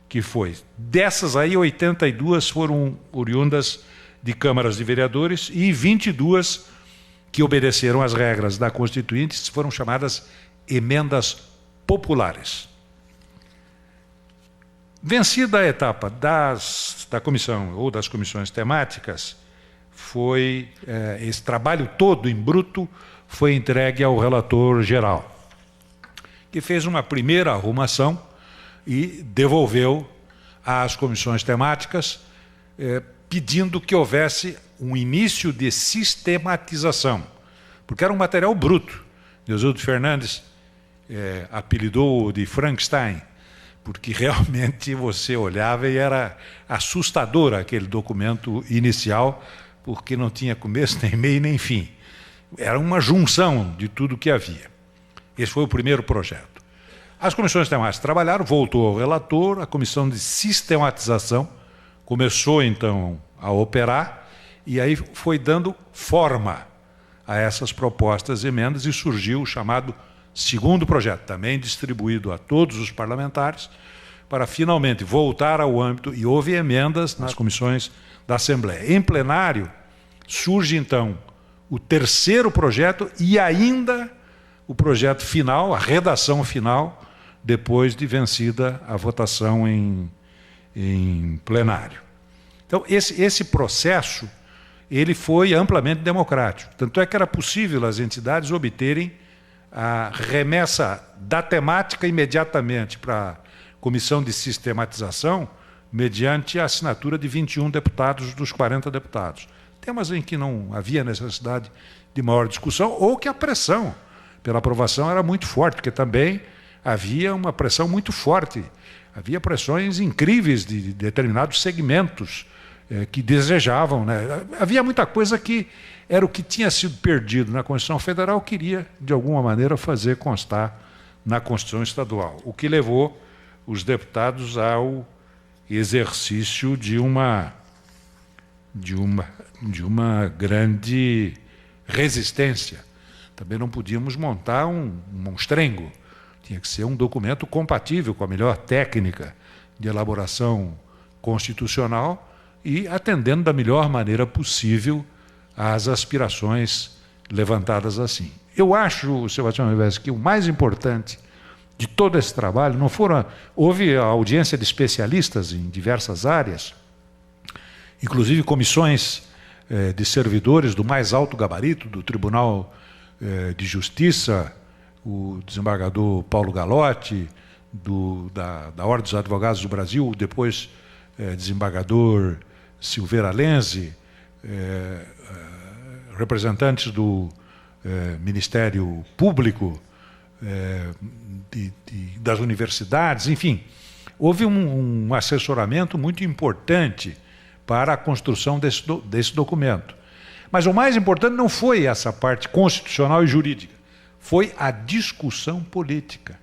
que foi. Dessas aí, 82 foram oriundas de câmaras de vereadores e 22 que obedeceram às regras da Constituinte foram chamadas emendas populares. Vencida a etapa da comissão ou das comissões temáticas, esse trabalho todo em bruto foi entregue ao relator geral, que fez uma primeira arrumação e devolveu às comissões temáticas, pedindo que houvesse um início de sistematização, porque era um material bruto. Neuzildo Fernandes apelidou de Frankenstein, porque realmente você olhava e era assustador aquele documento inicial, porque não tinha começo, nem meio, nem fim. Era uma junção de tudo que havia. Esse foi o primeiro projeto. As comissões temáticas trabalharam, voltou ao relator, a comissão de sistematização começou então a operar e aí foi dando forma a essas propostas e emendas e surgiu o chamado segundo projeto, também distribuído a todos os parlamentares, para finalmente voltar ao âmbito, e houve emendas nas comissões da Assembleia. Em plenário, surge então o terceiro projeto e ainda o projeto final, a redação final, depois de vencida a votação em plenário. Então, esse processo, ele foi amplamente democrático. Tanto é que era possível as entidades obterem a remessa da temática imediatamente para a comissão de sistematização, mediante a assinatura de 21 deputados dos 40 deputados. Temas em que não havia necessidade de maior discussão, ou que a pressão pela aprovação era muito forte, porque também havia uma pressão muito forte. Havia pressões incríveis de determinados segmentos que desejavam, né? Havia muita coisa que era o que tinha sido perdido na Constituição Federal, queria, de alguma maneira, fazer constar na Constituição Estadual, o que levou os deputados ao exercício de uma grande resistência. Também não podíamos montar um monstrengo, tinha que ser um documento compatível com a melhor técnica de elaboração constitucional e atendendo da melhor maneira possível às aspirações levantadas assim. Eu acho, Sebastião Rivera, que o mais importante de todo esse trabalho não foram... Houve a audiência de especialistas em diversas áreas, inclusive comissões de servidores do mais alto gabarito, do Tribunal de Justiça, o desembargador Paulo Galotti, da Ordem dos Advogados do Brasil, depois desembargador Silveira Lenzi, representantes do Ministério Público, das universidades, enfim, houve um assessoramento muito importante para a construção desse documento. Mas o mais importante não foi essa parte constitucional e jurídica, foi a discussão política.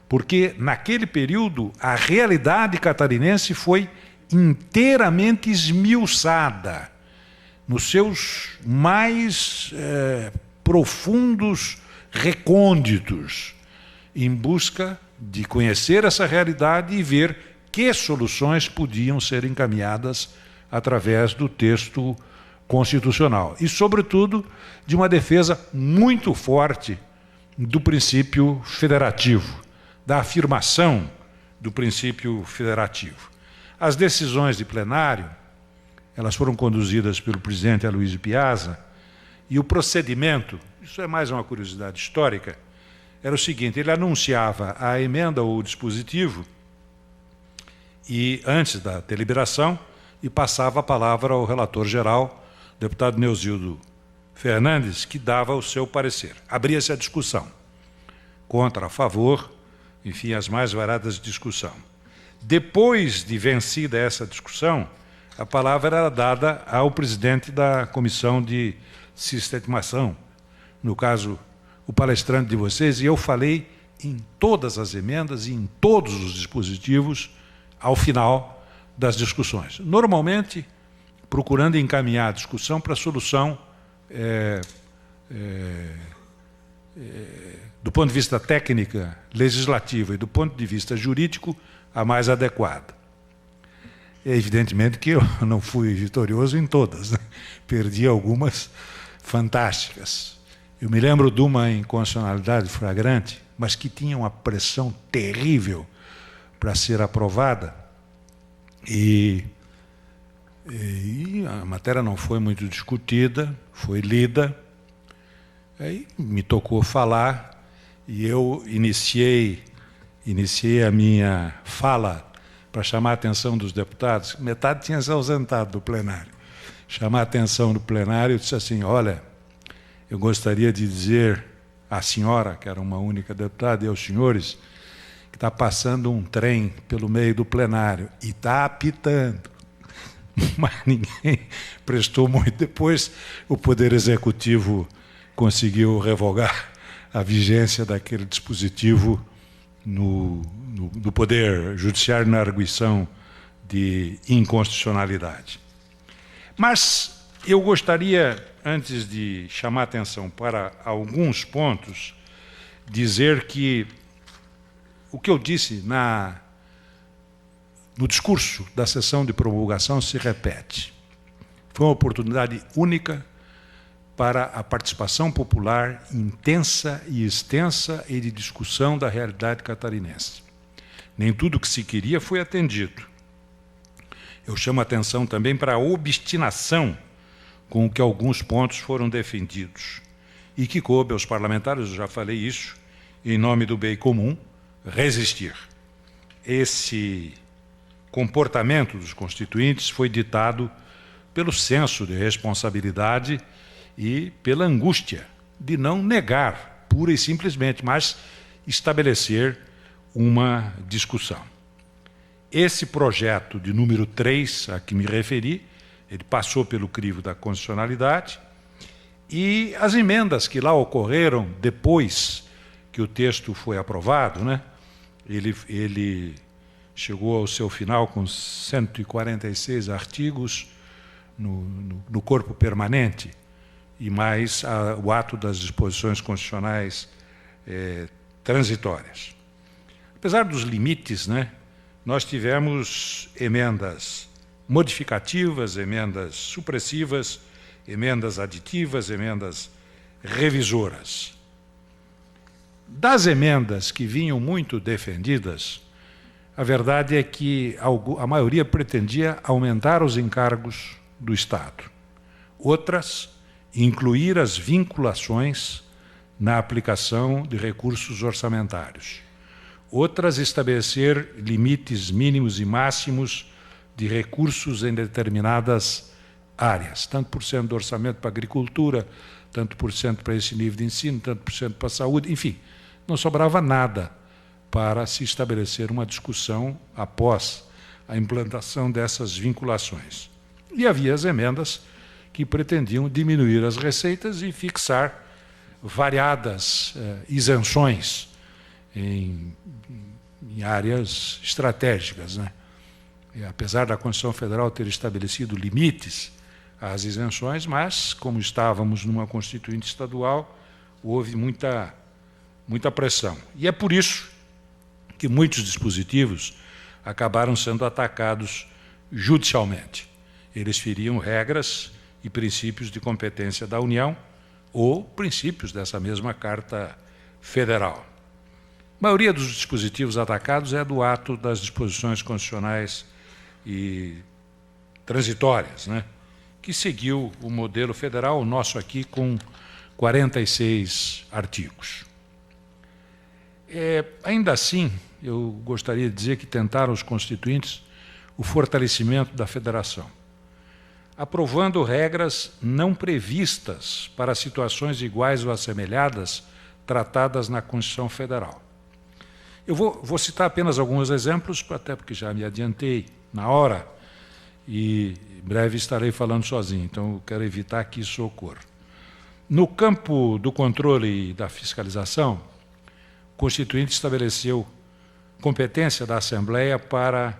Porque, naquele período, a realidade catarinense foi inteiramente esmiuçada, nos seus mais profundos recônditos, em busca de conhecer essa realidade e ver que soluções podiam ser encaminhadas através do texto constitucional. E, sobretudo, de uma defesa muito forte do princípio federativo, da afirmação do princípio federativo. As decisões de plenário, elas foram conduzidas pelo presidente Aloysio Piazza, e o procedimento, isso é mais uma curiosidade histórica, era o seguinte: ele anunciava a emenda ou o dispositivo e antes da deliberação e passava a palavra ao relator geral, deputado Neusildo Fernandes, que dava o seu parecer. Abria-se a discussão, contra, a favor, enfim, as mais variadas discussão. Depois de vencida essa discussão, a palavra era dada ao presidente da comissão de sistematização, no caso, o palestrante de vocês, e eu falei em todas as emendas e em todos os dispositivos ao final das discussões. Normalmente, procurando encaminhar a discussão para a solução do ponto de vista técnica, legislativa e do ponto de vista jurídico, a mais adequada. É evidentemente que eu não fui vitorioso em todas, né? Perdi algumas fantásticas. Eu me lembro de uma inconstitucionalidade flagrante, mas que tinha uma pressão terrível para ser aprovada, e a matéria não foi muito discutida, foi lida, aí me tocou falar, e eu iniciei a minha fala para chamar a atenção dos deputados. Metade tinha se ausentado do plenário. Chamar a atenção do plenário, eu disse assim: olha, eu gostaria de dizer à senhora, que era uma única deputada, e aos senhores, que está passando um trem pelo meio do plenário e está apitando. Mas ninguém prestou muito. Depois, o Poder Executivo conseguiu revogar a vigência daquele dispositivo do Poder Judiciário na arguição de inconstitucionalidade. Mas eu gostaria, antes de chamar a atenção para alguns pontos, dizer que o que eu disse no discurso da sessão de promulgação se repete. Foi uma oportunidade única para a participação popular intensa e extensa e de discussão da realidade catarinense. Nem tudo que se queria foi atendido. Eu chamo a atenção também para a obstinação com que alguns pontos foram defendidos e que coube aos parlamentares, eu já falei isso, em nome do bem comum, resistir. Esse comportamento dos constituintes foi ditado pelo senso de responsabilidade e pela angústia de não negar, pura e simplesmente, mas estabelecer uma discussão. Esse projeto de número 3, a que me referi, ele passou pelo crivo da constitucionalidade, e as emendas que lá ocorreram depois que o texto foi aprovado, né? Ele chegou ao seu final com 146 artigos no corpo permanente, e mais o ato das disposições constitucionais transitórias. Apesar dos limites, né, nós tivemos emendas modificativas, emendas supressivas, emendas aditivas, emendas revisoras. Das emendas que vinham muito defendidas, a verdade é que a maioria pretendia aumentar os encargos do Estado. Outras, incluir as vinculações na aplicação de recursos orçamentários. Outras, estabelecer limites mínimos e máximos de recursos em determinadas áreas, tanto por cento do orçamento para a agricultura, tanto por cento para esse nível de ensino, tanto por cento para a saúde, enfim, não sobrava nada para se estabelecer uma discussão após a implantação dessas vinculações. E havia as emendas que pretendiam diminuir as receitas e fixar variadas isenções em áreas estratégicas, né? E, apesar da Constituição Federal ter estabelecido limites às isenções, mas, como estávamos numa Constituinte estadual, houve muita pressão. E é por isso que muitos dispositivos acabaram sendo atacados judicialmente. Eles feriam regras e princípios de competência da União ou princípios dessa mesma Carta Federal. A maioria dos dispositivos atacados é do ato das disposições constitucionais e transitórias, né, que seguiu o modelo federal, o nosso aqui com 46 artigos. Ainda assim, eu gostaria de dizer que tentaram os constituintes o fortalecimento da federação, aprovando regras não previstas para situações iguais ou assemelhadas tratadas na Constituição Federal. Eu vou citar apenas alguns exemplos, até porque já me adiantei na hora, e em breve estarei falando sozinho, então eu quero evitar que isso ocorra. No campo do controle e da fiscalização, o Constituinte estabeleceu competência da Assembleia para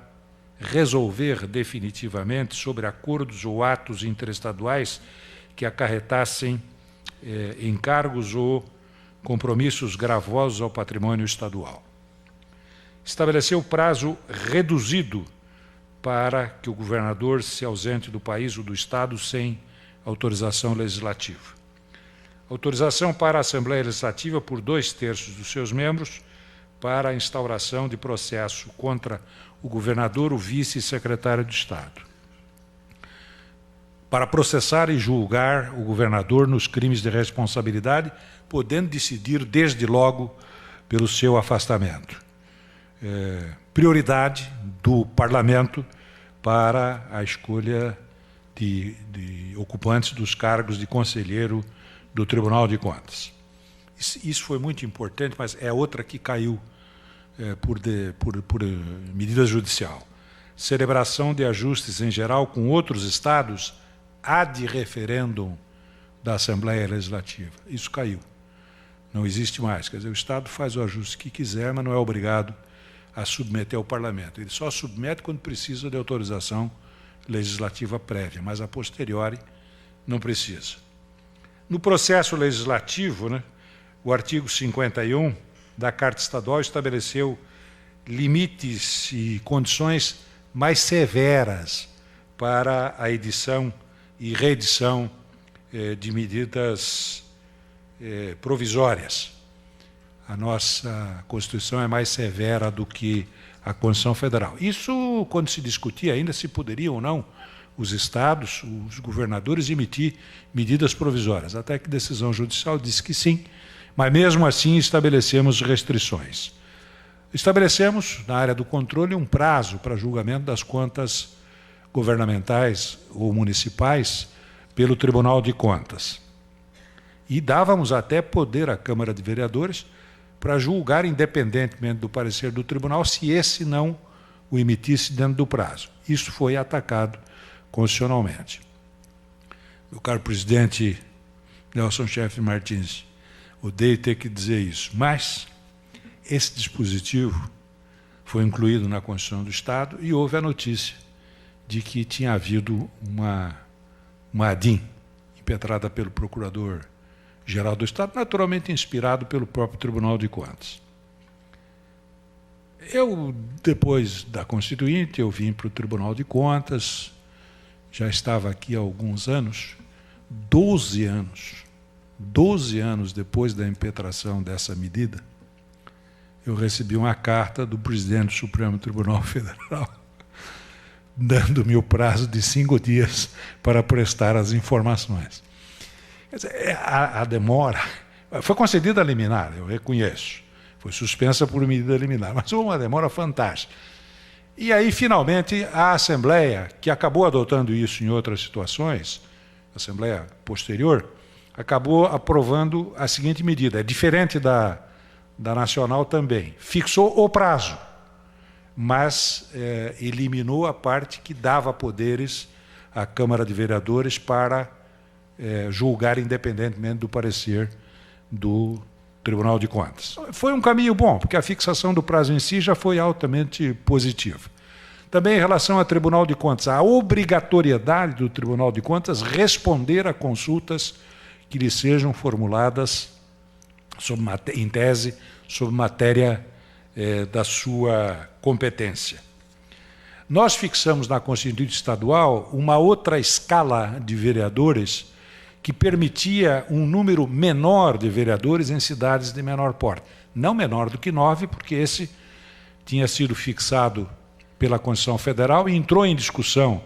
resolver definitivamente sobre acordos ou atos interestaduais que acarretassem encargos ou compromissos gravosos ao patrimônio estadual. Estabeleceu prazo reduzido para que o governador se ausente do país ou do Estado sem autorização legislativa. Autorização para a Assembleia Legislativa por 2/3 dos seus membros para a instauração de processo contra o governador, o vice e secretário de Estado. Para processar e julgar o governador nos crimes de responsabilidade, podendo decidir desde logo pelo seu afastamento. Prioridade do Parlamento para a escolha de ocupantes dos cargos de conselheiro do Tribunal de Contas. Isso foi muito importante, mas é outra que caiu por medida judicial. Celebração de ajustes em geral com outros estados ad referendum da Assembleia Legislativa. Isso caiu. Não existe mais. Quer dizer, o Estado faz o ajuste que quiser, mas não é obrigado a submeter ao Parlamento. Ele só submete quando precisa de autorização legislativa prévia, mas a posteriori não precisa. No processo legislativo, né, o artigo 51 da Carta Estadual estabeleceu limites e condições mais severas para a edição e reedição de medidas provisórias. A nossa Constituição é mais severa do que a Constituição Federal. Isso, quando se discutia ainda se poderia ou não os estados, os governadores, emitir medidas provisórias, até que decisão judicial disse que sim, mas mesmo assim estabelecemos restrições. Estabelecemos, na área do controle, um prazo para julgamento das contas governamentais ou municipais pelo Tribunal de Contas. E dávamos até poder à Câmara de Vereadores para julgar, independentemente do parecer do tribunal, se esse não o emitisse dentro do prazo. Isso foi atacado constitucionalmente. Meu caro presidente Nelson Chefe Martins, odeio ter que dizer isso, mas esse dispositivo foi incluído na Constituição do Estado e houve a notícia de que tinha havido uma ADIM impetrada pelo Procurador-Geral do Estado, naturalmente inspirado pelo próprio Tribunal de Contas. Eu, depois da Constituinte, eu vim para o Tribunal de Contas, já estava aqui há alguns anos, 12 anos depois da impetração dessa medida, eu recebi uma carta do presidente do Supremo Tribunal Federal dando-me o prazo de 5 dias para prestar as informações. Quer dizer, a demora foi concedida a liminar, eu reconheço, foi suspensa por medida liminar, mas houve uma demora fantástica. E aí, finalmente, a Assembleia, que acabou adotando isso em outras situações, a Assembleia posterior, acabou aprovando a seguinte medida, é diferente da Nacional também, fixou o prazo, mas eliminou a parte que dava poderes à Câmara de Vereadores para julgar independentemente do parecer do Tribunal de Contas. Foi um caminho bom, porque a fixação do prazo em si já foi altamente positiva. Também em relação ao Tribunal de Contas, a obrigatoriedade do Tribunal de Contas responder a consultas que lhe sejam formuladas em tese sobre matéria da sua competência. Nós fixamos na Constituição Estadual uma outra escala de vereadores que permitia um número menor de vereadores em cidades de menor porte. Não menor do que 9, porque esse tinha sido fixado pela Constituição Federal e entrou em discussão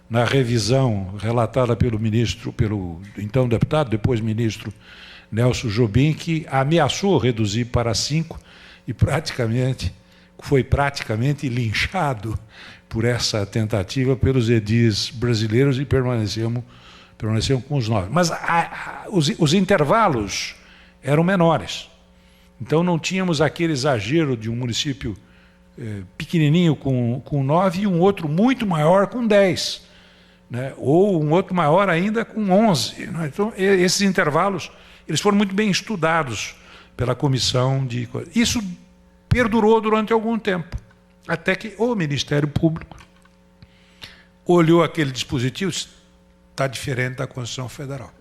na revisão relatada pelo ministro, pelo então deputado, depois ministro Nelson Jobim, que ameaçou reduzir para 5 e foi praticamente linchado por essa tentativa pelos edis brasileiros e permanecemos com os 9. Mas os intervalos eram menores. Então não tínhamos aquele exagero de um município pequenininho com 9 e um outro muito maior com 10. Né? Ou um outro maior ainda com 11. Né? Então esses intervalos eles foram muito bem estudados pela comissão de... Isso perdurou durante algum tempo, até que o Ministério Público olhou aquele dispositivo e disse, está diferente da Constituição Federal.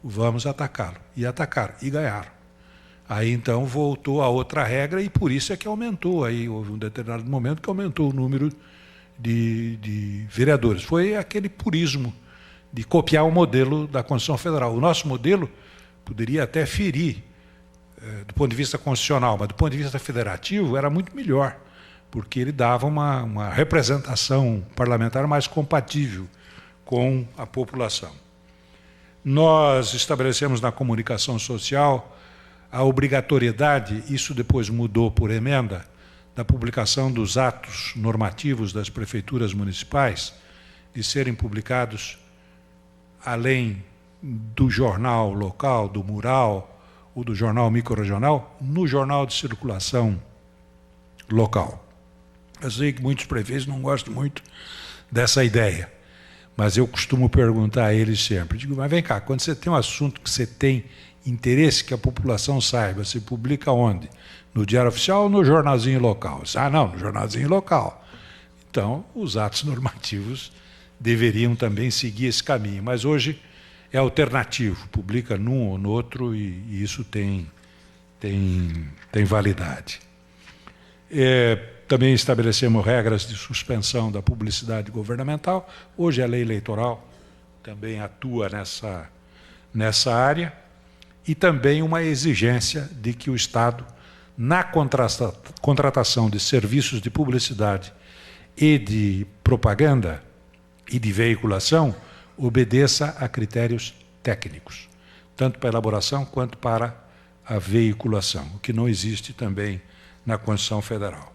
Vamos atacá-lo. E atacaram, e ganharam. Aí, então, voltou a outra regra e por isso é que aumentou. Aí houve um determinado momento que aumentou o número de vereadores. Foi aquele purismo de copiar o modelo da Constituição Federal. O nosso modelo poderia até ferir, do ponto de vista constitucional, mas do ponto de vista federativo era muito melhor, porque ele dava uma representação parlamentar mais compatível com a população. Nós estabelecemos na comunicação social a obrigatoriedade, isso depois mudou por emenda, da publicação dos atos normativos das prefeituras municipais, de serem publicados além do jornal local, do mural, ou do jornal microrregional, no jornal de circulação local. Eu sei que muitos prefeitos não gostam muito dessa ideia, mas eu costumo perguntar a eles sempre, digo, mas vem cá, quando você tem um assunto que você tem interesse que a população saiba, você publica onde? No Diário Oficial ou no jornalzinho local? Ah, não, no jornalzinho local. Então, os atos normativos deveriam também seguir esse caminho, mas hoje é alternativo, publica num ou no outro e isso tem validade. Também estabelecemos regras de suspensão da publicidade governamental. Hoje a lei eleitoral também atua nessa área e também uma exigência de que o Estado, na contratação de serviços de publicidade e de propaganda, e de veiculação obedeça a critérios técnicos, tanto para a elaboração quanto para a veiculação, o que não existe também na Constituição Federal.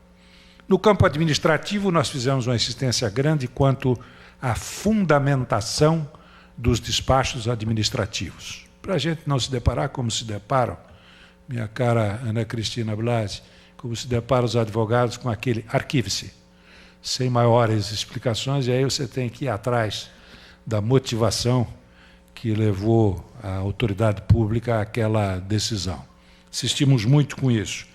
No campo administrativo, nós fizemos uma insistência grande quanto à fundamentação dos despachos administrativos, para a gente não se deparar como se deparam, minha cara Ana Cristina Blasi, como se deparam os advogados com aquele arquive-se, sem maiores explicações, e aí você tem que ir atrás da motivação que levou a autoridade pública àquela decisão. Insistimos muito com isso,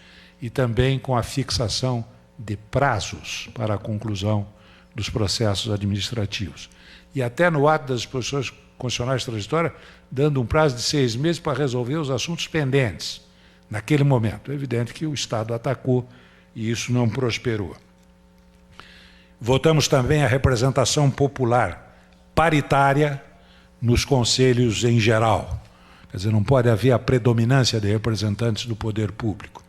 e também com a fixação de prazos para a conclusão dos processos administrativos. E até no ato das disposições constitucionais transitórias, dando um prazo de 6 meses para resolver os assuntos pendentes, naquele momento. É evidente que o Estado atacou e isso não prosperou. Votamos também a representação popular paritária nos conselhos em geral. Quer dizer, não pode haver a predominância de representantes do poder público.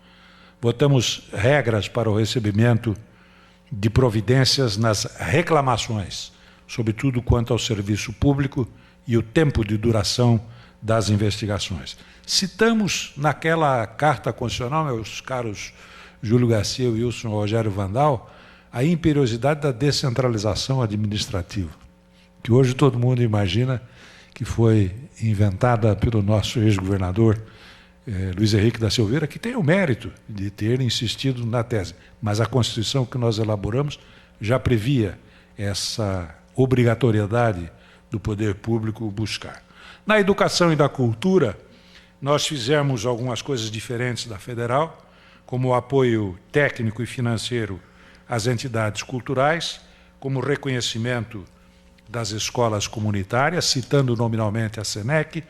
Votamos regras para o recebimento de providências nas reclamações, sobretudo quanto ao serviço público e o tempo de duração das investigações. Citamos naquela carta constitucional, meus caros Júlio Garcia, Wilson, Rogério Vandal, a imperiosidade da descentralização administrativa, que hoje todo mundo imagina que foi inventada pelo nosso ex-governador Luiz Henrique da Silveira, que tem o mérito de ter insistido na tese, mas a Constituição que nós elaboramos já previa essa obrigatoriedade do poder público buscar. Na educação e da cultura, nós fizemos algumas coisas diferentes da federal, como o apoio técnico e financeiro às entidades culturais, como o reconhecimento das escolas comunitárias, citando nominalmente a SENEC,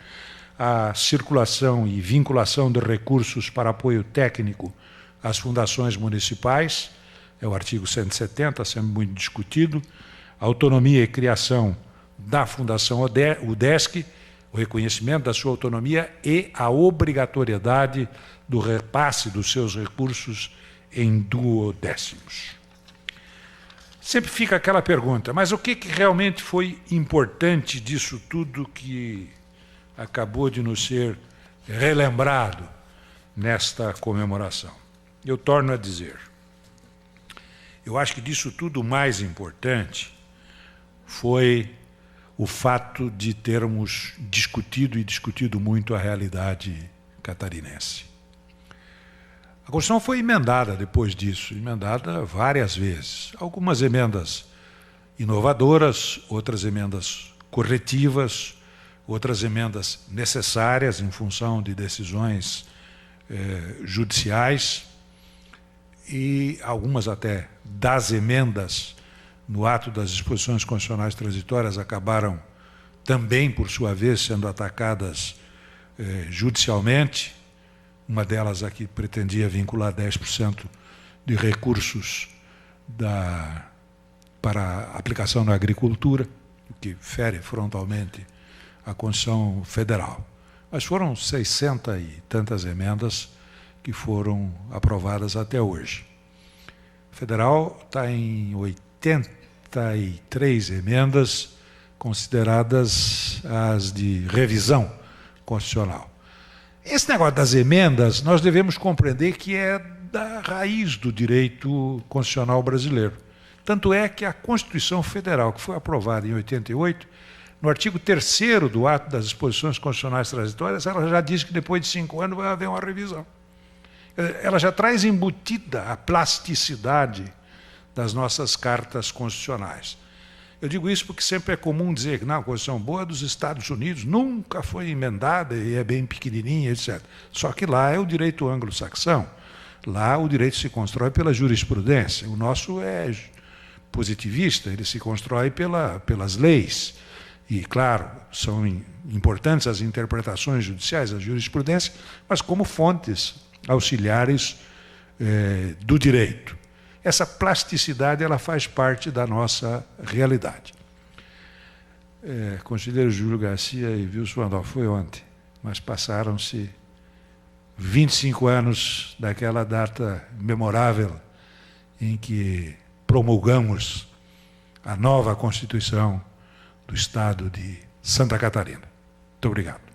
a circulação e vinculação de recursos para apoio técnico às fundações municipais, é o artigo 170, sempre muito discutido, a autonomia e criação da Fundação UDESC, o reconhecimento da sua autonomia e a obrigatoriedade do repasse dos seus recursos em duodécimos. Sempre fica aquela pergunta, mas o que realmente foi importante disso tudo que acabou de nos ser relembrado nesta comemoração? Eu torno a dizer, eu acho que disso tudo o mais importante foi o fato de termos discutido muito a realidade catarinense. A Constituição foi emendada depois disso, emendada várias vezes. Algumas emendas inovadoras, outras emendas corretivas, outras emendas necessárias em função de decisões judiciais, e algumas até das emendas no ato das disposições constitucionais transitórias acabaram também, por sua vez, sendo atacadas judicialmente. Uma delas aqui pretendia vincular 10% de recursos para aplicação na agricultura, o que fere frontalmente a Constituição Federal. Mas foram 600 e tantas emendas que foram aprovadas até hoje. O federal está em 83 emendas consideradas as de revisão constitucional. Esse negócio das emendas, nós devemos compreender que é da raiz do direito constitucional brasileiro. Tanto é que a Constituição Federal, que foi aprovada em 88, no artigo 3º do ato das disposições constitucionais transitórias, ela já diz que depois de 5 anos vai haver uma revisão. Ela já traz embutida a plasticidade das nossas cartas constitucionais. Eu digo isso porque sempre é comum dizer que não, a Constituição boa dos Estados Unidos nunca foi emendada e é bem pequenininha, etc. Só que lá é o direito anglo-saxão. Lá o direito se constrói pela jurisprudência. O nosso é positivista, ele se constrói pelas leis. E, claro, são importantes as interpretações judiciais, a jurisprudência, mas como fontes auxiliares do direito. Essa plasticidade ela faz parte da nossa realidade. Conselheiro Júlio Garcia e Wilson Vandal, foi ontem, mas passaram-se 25 anos daquela data memorável em que promulgamos a nova Constituição do Estado de Santa Catarina. Muito obrigado.